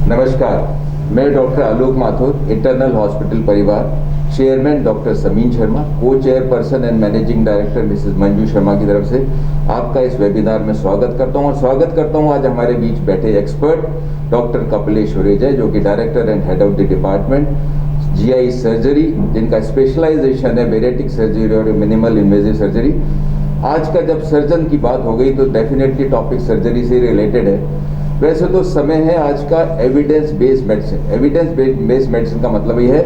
नमस्कार, मैं डॉक्टर आलोक Mathur, internal hospital परिवार, चेयरमैन डॉक्टर समीन शर्मा, को chairperson and managing director Mrs Manju Sharma की तरफ से आपका इस वेबिनार में स्वागत करता हूं। और स्वागत करता हूं आज हमारे बीच बैठे एक्सपर्ट डॉक्टर कपिलेश हुरेजा, जो कि director and head of the department GI surgery, जिनका स्पेशलाइजेशन है बेरेटिक सर्जरी और मिनिमल इन्वेजिव सर्जरी। आज का जब सर्जन की बात हो गई तो डेफिनेटली टॉपिक सर्जरी से रिलेटेड है। वैसे तो समय है आज का evidence based medicine. Evidence based medicine का मतलब ये है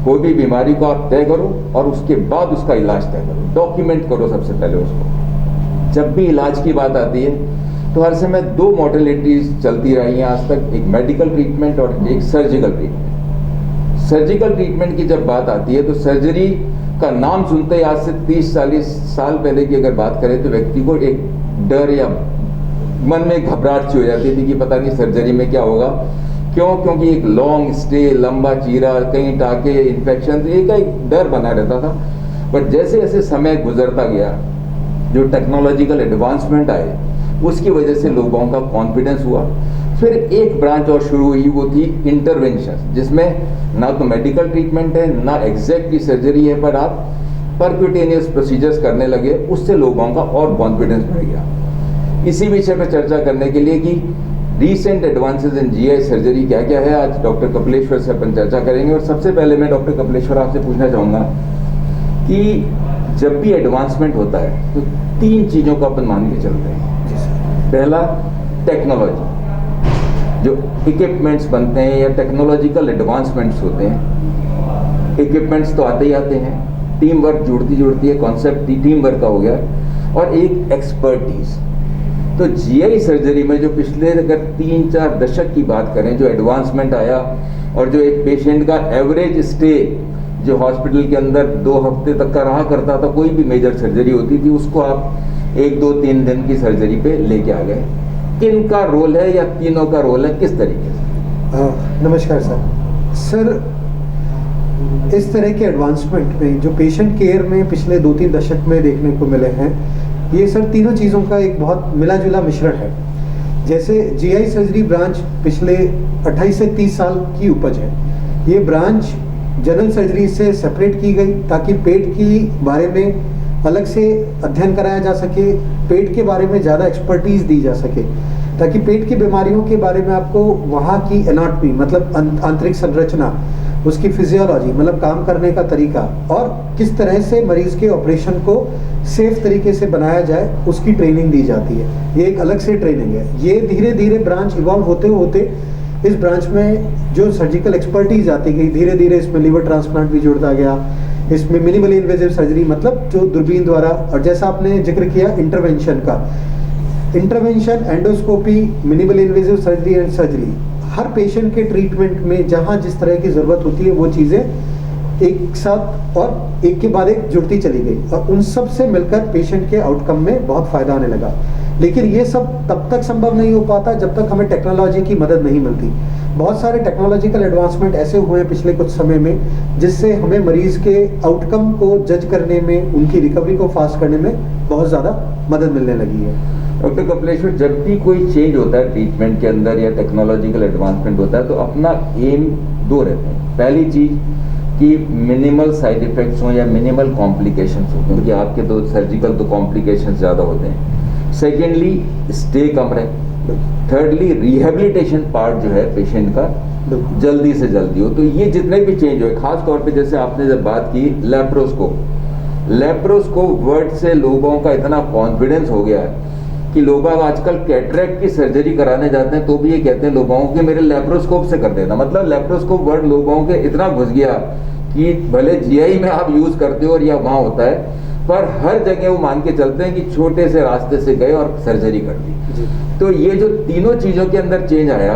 कोई भी बीमारी को आप तय करो और उसके बाद उसका इलाज तय करो, डॉक्यूमेंट करो सबसे पहले उसको। जब भी इलाज की बात आती है तो हर समय दो मॉडलिटीज चलती रही हैं आज तक, एक मेडिकल ट्रीटमेंट और एक सर्जिकल ट्रीटमेंट। सर्जिकल ट्रीटमेंट की जब बात आती है तो सर्जरी का नाम सुनते ही आज से 30-40 साल पहले की अगर बात करें तो व्यक्ति को एक डर या मन में घबराहट सी हो जाती थी कि पता नहीं सर्जरी में क्या होगा। क्यों? क्योंकि एक लॉन्ग स्टे, लंबा चीरा, कहीं टाके, इन्फेक्शन, एक डर बना रहता था। बट जैसे जैसे समय गुजरता गया, जो टेक्नोलॉजिकल एडवांसमेंट आए, उसकी वजह से लोगों का कॉन्फिडेंस हुआ। फिर एक ब्रांच और शुरू हुई, वो थी इंटरवेंशन, जिसमें ना तो मेडिकल ट्रीटमेंट है ना एग्जैक्टली सर्जरी है, पर आप परक्यूटेनियस प्रोसीजर्स करने लगे। उससे लोगों का और कॉन्फिडेंस बढ़ गया। इसी विषय पर चर्चा करने के लिए कि recent advances in GI surgery क्या क्या है, आज डॉक्टर कपिलेश्वर से अपन चर्चा करेंगे। और सबसे पहले मैं डॉक्टर कपिलेश्वर आपसे पूछना चाहूँगा कि जब भी एडवांसमेंट होता है तो 3 चीज़ों को अपन मान के चलते हैं। पहला, टेक्नोलॉजी, जो इक्विपमेंट्स बनते हैं या टेक्नोलॉजिकल एडवांसमेंट्स होते हैं। इक्विपमेंट्स तो आते ही आते हैं, टीम वर्क जुड़ती है, कॉन्सेप्ट टीम वर्क का हो गया, और एक एक्सपर्टीज। तो जीआई सर्जरी में जो पिछले अगर 3-4 दशक की बात करें, जो एडवांसमेंट आया और जो एक पेशेंट का एवरेज स्टे जो हॉस्पिटल के अंदर 2 हफ्ते तक का रहा करता था, कोई भी मेजर सर्जरी होती थी, उसको आप 1-2-3 दिन की सर्जरी पे लेके आ गए। किन का रोल है या तीनों का रोल है, किस तरीके से? नमस्कार सर। इस तरह के एडवांसमेंट में जो पेशेंट केयर में पिछले 2-3 दशक में देखने को मिले हैं, ये सर तीनों चीज़ों का एक बहुत मिला जुला मिश्रण है। जैसे जीआई सर्जरी ब्रांच पिछले 28 से 30 साल की उपज है। ये ब्रांच जनरल सर्जरी से सेपरेट की गई ताकि पेट की बारे में अलग से अध्ययन कराया जा सके, पेट के बारे में ज़्यादा एक्सपर्टीज दी जा सके, ताकि पेट की बीमारियों के बारे में आपको वहाँ की एनाटॉमी, मतलब आंतरिक संरचना, उसकी फिजियोलॉजी, मतलब काम करने का तरीका, और किस तरह से मरीज के ऑपरेशन को सेफ तरीके से बनाया जाए, उसकी ट्रेनिंग दी जाती है। ये एक अलग से ट्रेनिंग है। ये धीरे धीरे ब्रांच इवॉल्व होते होते इस ब्रांच में जो सर्जिकल एक्सपर्टीज आती गई, धीरे धीरे इसमें लिवर ट्रांसप्लांट भी जुड़ता गया, इसमें मिनिमल इन्वेजिव सर्जरी, मतलब जो दूरबीन द्वारा, और जैसा आपने जिक्र किया इंटरवेंशन का, intervention, endoscopy, minimal invasive surgery and surgery, her patient के ट्रीटमेंट में जहाँ जिस तरह की ज़रूरत होती है वो चीज़ें एक साथ और एक के बाद एक जुड़ती चली गई, और उन सब से मिलकर पेशेंट के आउटकम में बहुत फ़ायदा आने लगा। लेकिन ये सब तब तक संभव नहीं हो पाता जब तक हमें टेक्नोलॉजी की मदद नहीं मिलती। बहुत सारे टेक्नोलॉजिकल एडवांसमेंट ऐसे हुए हैं पिछले कुछ समय में, जिससे हमें मरीज़ के आउटकम को जज करने में, उनकी रिकवरी को फास्ट करने में बहुत ज़्यादा मदद मिलने लगी है। डॉक्टर कपिलेश्वर, जब भी कोई चेंज होता है ट्रीटमेंट के अंदर या टेक्नोलॉजिकल एडवांसमेंट होता है तो अपना एम 2 रहते हैं। पहली चीज़ कि मिनिमल साइड इफेक्ट्स हों या मिनिमल कॉम्प्लिकेशंस हो, क्योंकि आपके तो सर्जिकल तो कॉम्प्लिकेशंस ज़्यादा होते हैं। सेकेंडली, स्टे कम रहे। थर्डली, रिहेबिलिटेशन पार्ट जो है पेशेंट का जल्दी से जल्दी हो। तो ये जितने भी चेंज हुए, खास तौर पे जैसे आपने जब बात की लेप्रोस्कोप वर्ड से लोगों का इतना कॉन्फिडेंस हो गया है कि लोग आजकल कैटरेक्ट की सर्जरी कराने जाते हैं तो भी ये कहते हैं लोगों को कि मेरे लेप्रोस्कोप से कर देना। मतलब लेप्रोस्कोप वर्ड लोगों के इतना घुस गया कि भले जीआई में आप यूज करते हो और या वहाँ होता है, पर हर जगह वो मान के चलते हैं कि छोटे से रास्ते से गए और सर्जरी कर दी। तो ये जो तीनों चीज़ों के अंदर चेंज आया,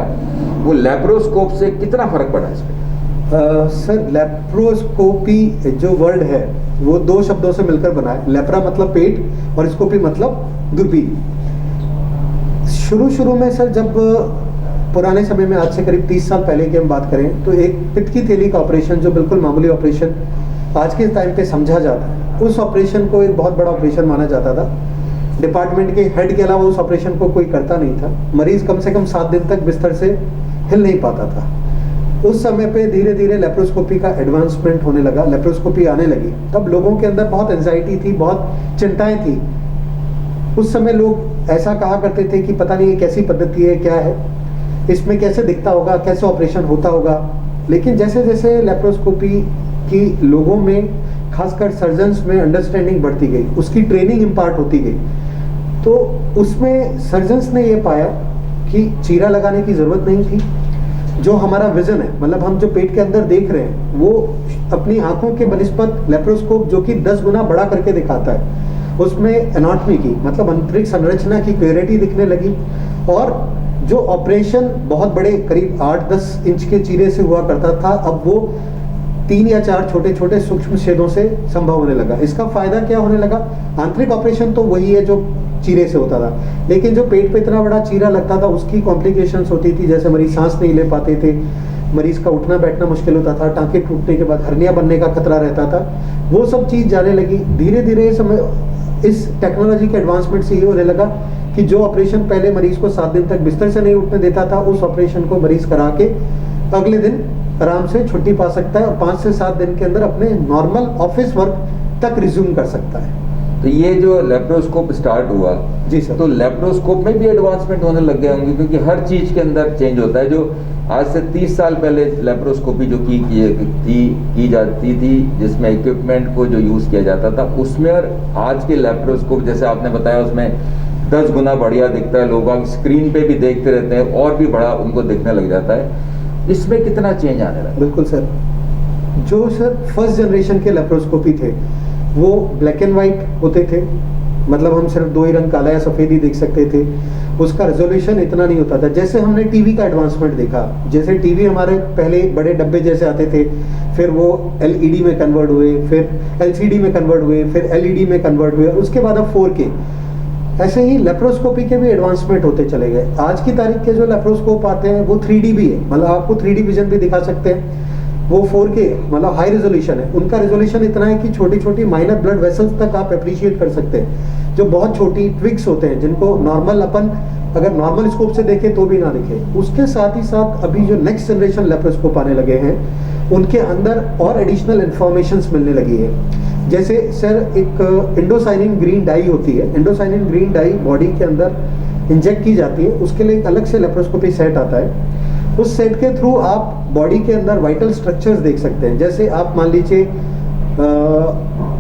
वो लेप्रोस्कोप से कितना फर्क पड़ा इस पर? सर, लेप्रोस्कोपी जो वर्ड है वो 2 शब्दों से मिलकर बना है। लेप्रा मतलब पेट और स्कोपी मतलब दूरबीन। शुरू में सर, जब पुराने समय में, आज से करीब 30 साल पहले की हम बात करें, तो एक पित्त की थैली का ऑपरेशन, जो बिल्कुल मामूली ऑपरेशन आज के टाइम पे समझा जाता है, उस ऑपरेशन को एक बहुत बड़ा ऑपरेशन माना जाता था। डिपार्टमेंट के हेड के अलावा उस ऑपरेशन को कोई करता नहीं था। मरीज कम से कम 7 दिन तक बिस्तर से हिल नहीं पाता था। उस समय पे धीरे धीरे लेप्रोस्कोपी का एडवांसमेंट होने लगा, लेप्रोस्कोपी आने लगी, तब लोगों के अंदर बहुत एंजाइटी थी, बहुत चिंताएं थी। उस समय लोग ऐसा कहा करते थे कि पता नहीं ये कैसी पद्धति है, क्या है, इसमें कैसे दिखता होगा, कैसे ऑपरेशन होता होगा। लेकिन जैसे जैसे लेप्रोस्कोपी की लोगों में, खासकर सर्जन्स में अंडरस्टैंडिंग बढ़ती गई, उसकी ट्रेनिंग इम्पार्ट होती गई, तो उसमें सर्जन्स ने ये पाया कि चीरा लगाने की ज़रूरत नहीं थी। जो हमारा विजन है, मतलब हम जो पेट के अंदर देख रहे हैं, वो अपनी आंखों के बनिस्पत लेप्रोस्कोप जो कि 10 गुना बड़ा करके दिखाता है, उसमें एनाटॉमी की, मतलब आंतरिक संरचना की क्लियरिटी दिखने लगी। और जो ऑपरेशन बहुत बड़े करीब 8-10 इंच के चीरे से हुआ करता था, अब वो 3 या 4 छोटे छोटे सूक्ष्म छेदों से संभव होने लगा। इसका फायदा क्या होने लगा? आंतरिक ऑपरेशन तो वही है जो चीरे से होता था, लेकिन जो पेट पे इतना बड़ा चीरा लगता था उसकी कॉम्प्लिकेशंस होती थी, जैसे मरीज सांस नहीं ले पाते थे, मरीज का उठना बैठना मुश्किल होता था, टांके टूटने के बाद हर्निया बनने का खतरा रहता था। वो सब चीज़ जाने लगी। धीरे धीरे इस टेक्नोलॉजी के एडवांसमेंट से ये होने लगा कि जो ऑपरेशन पहले मरीज को 7 दिन तक बिस्तर से नहीं उठने देता था, उस ऑपरेशन को मरीज करा के अगले दिन आराम से छुट्टी पा सकता है और 5 से 7 दिन के अंदर अपने नॉर्मल ऑफिस वर्क तक रिज्यूम कर सकता है। तो ये जो लेप्रोस्कोप स्टार्ट हुआ जी सर, तो लेप्रोस्कोप में भी एडवांसमेंट होने लग गए होंगे, क्योंकि हर चीज के अंदर चेंज होता है। जो आज से 30 साल पहले लेप्रोस्कोपी जो की जाती थी, जिसमें इक्विपमेंट को जो यूज किया जाता था, उसमें और आज के लेप्रोस्कोप जैसे आपने बताया उसमें 10 गुना बढ़िया दिखता है, लोग स्क्रीन पे भी देखते रहते हैं और भी बड़ा उनको दिखने लग जाता है। इसमें कितना चेंज आने लगा? बिल्कुल सर। जो सर फर्स्ट जनरेशन के लेप्रोस्कोपी थे वो ब्लैक एंड वाइट होते थे, मतलब हम सिर्फ 2 ही रंग, काला या सफ़ेद ही देख सकते थे। उसका रेजोल्यूशन इतना नहीं होता था। जैसे हमने टीवी का एडवांसमेंट देखा, जैसे टीवी हमारे पहले बड़े डब्बे जैसे आते थे, फिर वो एलईडी में कन्वर्ट हुए, फिर एलसीडी में कन्वर्ट हुए, फिर एलईडी में कन्वर्ट हुए, और उसके बाद अब 4K। ऐसे ही लेप्रोस्कोपी के भी एडवांसमेंट होते चले गए। आज की तारीख के जो लेप्रोस्कोप आते हैं वो 3D भी है, मतलब आपको 3D विजन भी दिखा सकते हैं। वो 4K मतलब हाई रेजोल्यूशन है। उनका रेजोल्यूशन इतना है कि छोटी छोटी माइनर ब्लड वेसल्स तक आप अप्रिशिएट कर सकते हैं, जो बहुत छोटी ट्विक्स होते हैं, जिनको नॉर्मल अपन अगर नॉर्मल स्कोप से देखें तो भी ना दिखे। उसके साथ ही साथ अभी जो नेक्स्ट जनरेशन लेप्रोस्कोप आने लगे हैं, उनके अंदर और एडिशनल इंफॉर्मेशंस मिलने लगी है। जैसे सर एक इंडोसाइनिन ग्रीन डाई होती है। इंडोसाइनिन ग्रीन डाई बॉडी के अंदर इंजेक्ट की जाती है, उसके लिए एक अलग से लेप्रोस्कोपी सेट आता है। उस सेट के थ्रू आप बॉडी के अंदर वाइटल स्ट्रक्चर्स देख सकते हैं। जैसे आप मान लीजिए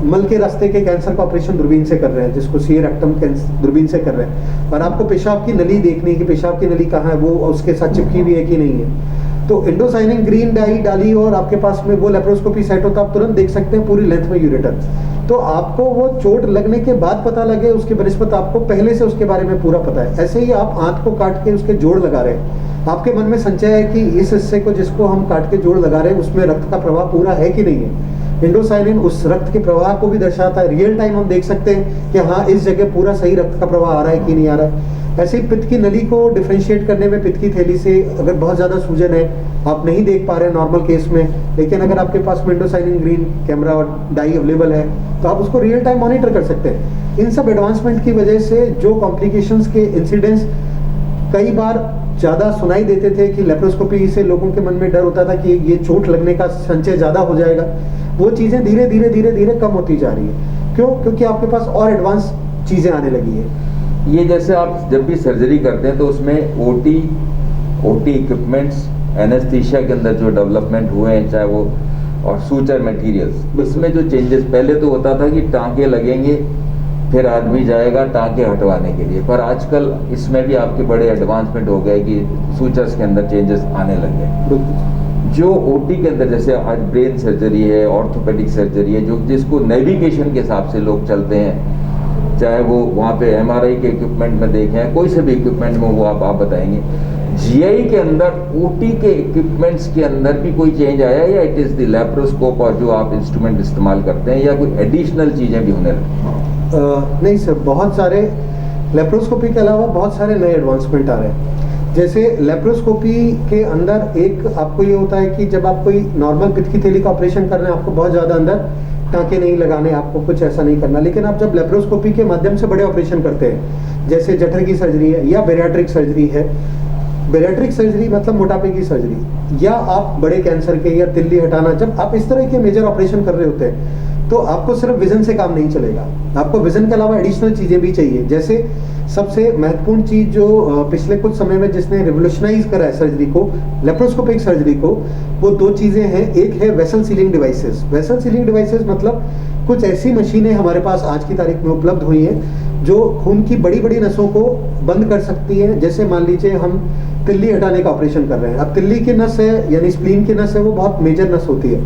मल के रास्ते के कैंसर का ऑपरेशन दूरबीन से कर रहे हैं, जिसको सीए रेक्टम दूरबीन से कर रहे हैं, और आपको पेशाब की नली देखनी है कि पेशाब की नली कहाँ है, वो उसके साथ चिपकी हुई है कि नहीं है। तो इंडोसाइनिन ग्रीन डाई डाली और आपके पास में वो लेप्रोस्कोपी सेट होता है, आप तुरंत देख सकते हैं पूरी लेंथ में यूरेटर। तो आपको वो चोट लगने के बाद पता लगे, उसके बनिस्पत आपको पहले से उसके बारे में पूरा पता है। ऐसे ही आप आंत को काट के उसके जोड़ लगा रहे हैं, आपके मन में संचय है कि इस हिस्से को जिसको हम काट के जोड़ लगा रहे हैं उसमें रक्त का प्रवाह पूरा है कि नहीं है। इंडोसाइनिन उस रक्त के प्रवाह को भी दर्शाता है। रियल टाइम हम देख सकते हैं कि हाँ इस जगह पूरा सही रक्त का प्रवाह आ रहा है कि नहीं आ रहा है। ऐसे ही पित्त की नली को डिफरेंशिएट करने में पित्त की थैली से अगर बहुत ज़्यादा सूजन है, आप नहीं देख पा रहे हैं नॉर्मल केस में, लेकिन अगर आपके पास इंडोसाइनिन ग्रीन कैमरा और डाई अवेलेबल है तो आप उसको रियल टाइम मॉनिटर कर सकते हैं। इन सब एडवांसमेंट की वजह से जो कॉम्प्लिकेशंस के इंसिडेंट्स कई बार ज़्यादा सुनाई देते थे कि लेप्रोस्कोपी से लोगों के मन में डर होता था कि ये चोट लगने का संचय ज़्यादा हो जाएगा, वो चीज़ें धीरे धीरे धीरे धीरे कम होती जा रही है। क्यों? क्योंकि आपके पास और एडवांस चीज़ें आने लगी है। ये जैसे आप जब भी सर्जरी करते हैं तो उसमें ओटी इक्विपमेंट्स, एनेस्थीसिया के अंदर जो डेवलपमेंट हुए हैं, चाहे वो और सूचर मटेरियल्स, इसमें जो चेंजेस पहले तो होता था कि टांके लगेंगे फिर आदमी जाएगा टांके हटवाने के लिए, पर आजकल इसमें भी आपके बड़े एडवांसमेंट हो गए कि सूचर्स के अंदर चेंजेस आने लग गए। जो ओटी के अंदर जैसे आज ब्रेन सर्जरी है, ऑर्थोपेडिक सर्जरी है, जो जिसको नेविगेशन के हिसाब से लोग चलते हैं, चाहे वो वहाँ पे एमआरआई के इक्विपमेंट में देखें, कोई से भी इक्विपमेंट में, वो आप बताएंगे। जीआई के अंदर ओटी के इक्विपमेंट्स के अंदर भी कोई चेंज आया, या इट इज़ द लेप्रोस्कोप और जो आप इंस्ट्रूमेंट इस्तेमाल करते हैं, या कोई एडिशनल चीज़ें भी होने लगी? नहीं सर, बहुत सारे लेप्रोस्कोपी के अलावा बहुत सारे नए एडवांसमेंट आ रहे हैं। जैसे लेप्रोस्कोपी के अंदर एक आपको ये होता है कि जब आप कोई नॉर्मल पित्त की थैली का ऑपरेशन कर रहे हैं, आपको बहुत ज़्यादा अंदर टाँके नहीं लगाने, आपको कुछ ऐसा नहीं करना। लेकिन आप जब लेप्रोस्कोपी के माध्यम से बड़े ऑपरेशन करते हैं, जैसे जठर की सर्जरी है या बेरियाट्रिक सर्जरी है, बेरियाट्रिक सर्जरी मतलब मोटापे की सर्जरी, या आप बड़े कैंसर के या तिल्ली हटाना, जब आप इस तरह के मेजर ऑपरेशन कर रहे होते हैं तो आपको सिर्फ विजन से काम नहीं चलेगा, आपको विजन के अलावा एडिशनल चीजें भी चाहिए। जैसे सबसे महत्वपूर्ण चीज जो पिछले कुछ समय में जिसने रिवोल्यूशनाइज करा है सर्जरी को, लेप्रोस्कोपिक सर्जरी को, वो दो चीजें हैं। एक है vessel ceiling devices. Vessel ceiling devices मतलब कुछ ऐसी मशीनें हमारे पास आज की तारीख में उपलब्ध हुई हैं जो खून की बड़ी बड़ी नसों को बंद कर सकती हैं। जैसे मान लीजिए हम तिल्ली हटाने का ऑपरेशन कर रहे हैं, अब तिल्ली की नस है यानी स्प्लीन की नस है, वो बहुत मेजर नस होती है,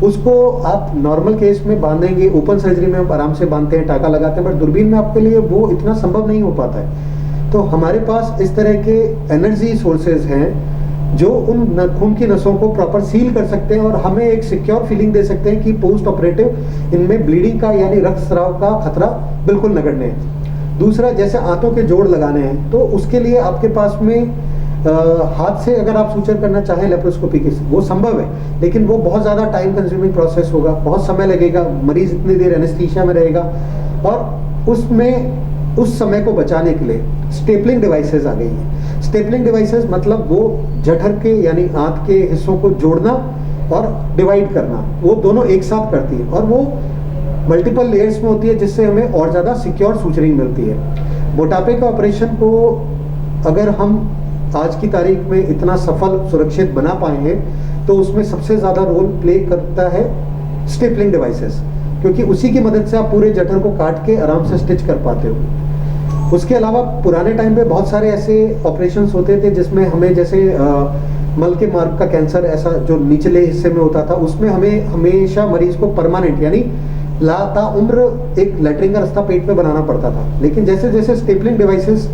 उसको आप नॉर्मल केस में बांधेंगे, ओपन सर्जरी में आप आराम से बांधते हैं, टाका लगाते हैं, बट दूरबीन में आपके लिए वो इतना संभव नहीं हो पाता है। तो हमारे पास इस तरह के एनर्जी सोर्सेज हैं जो उन खून की नसों को प्रॉपर सील कर सकते हैं और हमें एक सिक्योर फीलिंग दे सकते हैं कि पोस्ट ऑपरेटिव इनमें ब्लीडिंग का यानी रक्तस्राव का खतरा बिल्कुल नगण्य है। दूसरा, जैसे आंतों के जोड़ लगाने हैं तो उसके लिए आपके पास में हाथ से अगर आप सूचर करना चाहें लेप्रोस्कोपी की, वो संभव है, लेकिन वो बहुत ज़्यादा टाइम कंज्यूमिंग प्रोसेस होगा, बहुत समय लगेगा, मरीज इतनी देर एनेस्थीसिया में रहेगा, और उसमें उस समय को बचाने के लिए स्टेपलिंग डिवाइसेस आ गई हैं। स्टेपलिंग डिवाइसेस मतलब वो जठर के यानी आंत के हिस्सों को जोड़ना और डिवाइड करना, वो दोनों एक साथ करती है और वो मल्टीपल लेयर्स में होती है, जिससे हमें और ज़्यादा सिक्योर सूचरिंग मिलती है। मोटापे का ऑपरेशन को अगर हम आज की तारीख में इतना सफल सुरक्षित बना पाएंगे तो उसमें सबसे ज़्यादा रोल प्ले करता है स्टेपलिंग डिवाइसेस, क्योंकि उसी की मदद से आप पूरे जठर को काट के आराम से स्टिच कर पाते हो। उसके अलावा पुराने टाइम पे बहुत सारे ऐसे ऑपरेशंस होते थे जिसमें हमें जैसे मल के मार्ग का कैंसर ऐसा जो निचले हिस्से में होता था, उसमें हमें हमेशा मरीज को परमानेंट यानी लाता उम्र एक लैट्रिन का रास्ता पेट में बनाना पड़ता था। लेकिन जैसे जैसे स्टेपलिंग डिवाइसेस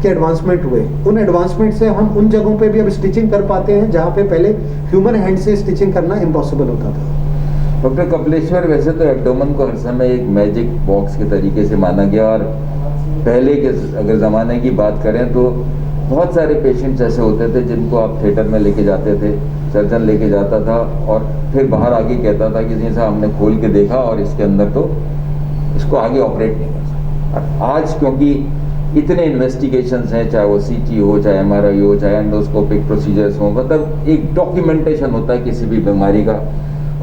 के एडवांसमेंट हुए, उन एडवांसमेंट से हम उन जगहों पे भी अब स्टिचिंग कर पाते हैं जहाँ पे पहले ह्यूमन हैंड से स्टिचिंग करना इम्पॉसिबल होता था। डॉक्टर कपिलेश्वर, वैसे तो एब्डोमेन को हर समय एक मैजिक बॉक्स के तरीके से माना गया, और पहले के अगर ज़माने की बात करें तो बहुत सारे पेशेंट्स ऐसे होते थे जिनको आप थिएटर में लेके जाते थे, सर्जन लेके जाता था और फिर बाहर आके कहता था कि जी साहब हमने खोल के देखा और इसके अंदर तो इसको आगे ऑपरेट नहीं कर सकते। आज क्योंकि इतने इन्वेस्टिगेशंस हैं, चाहे वो सीटी हो, चाहे एमआरआई हो, चाहे एंडोस्कोपिक प्रोसीजर्स हो, मतलब एक डॉक्यूमेंटेशन होता है किसी भी बीमारी का,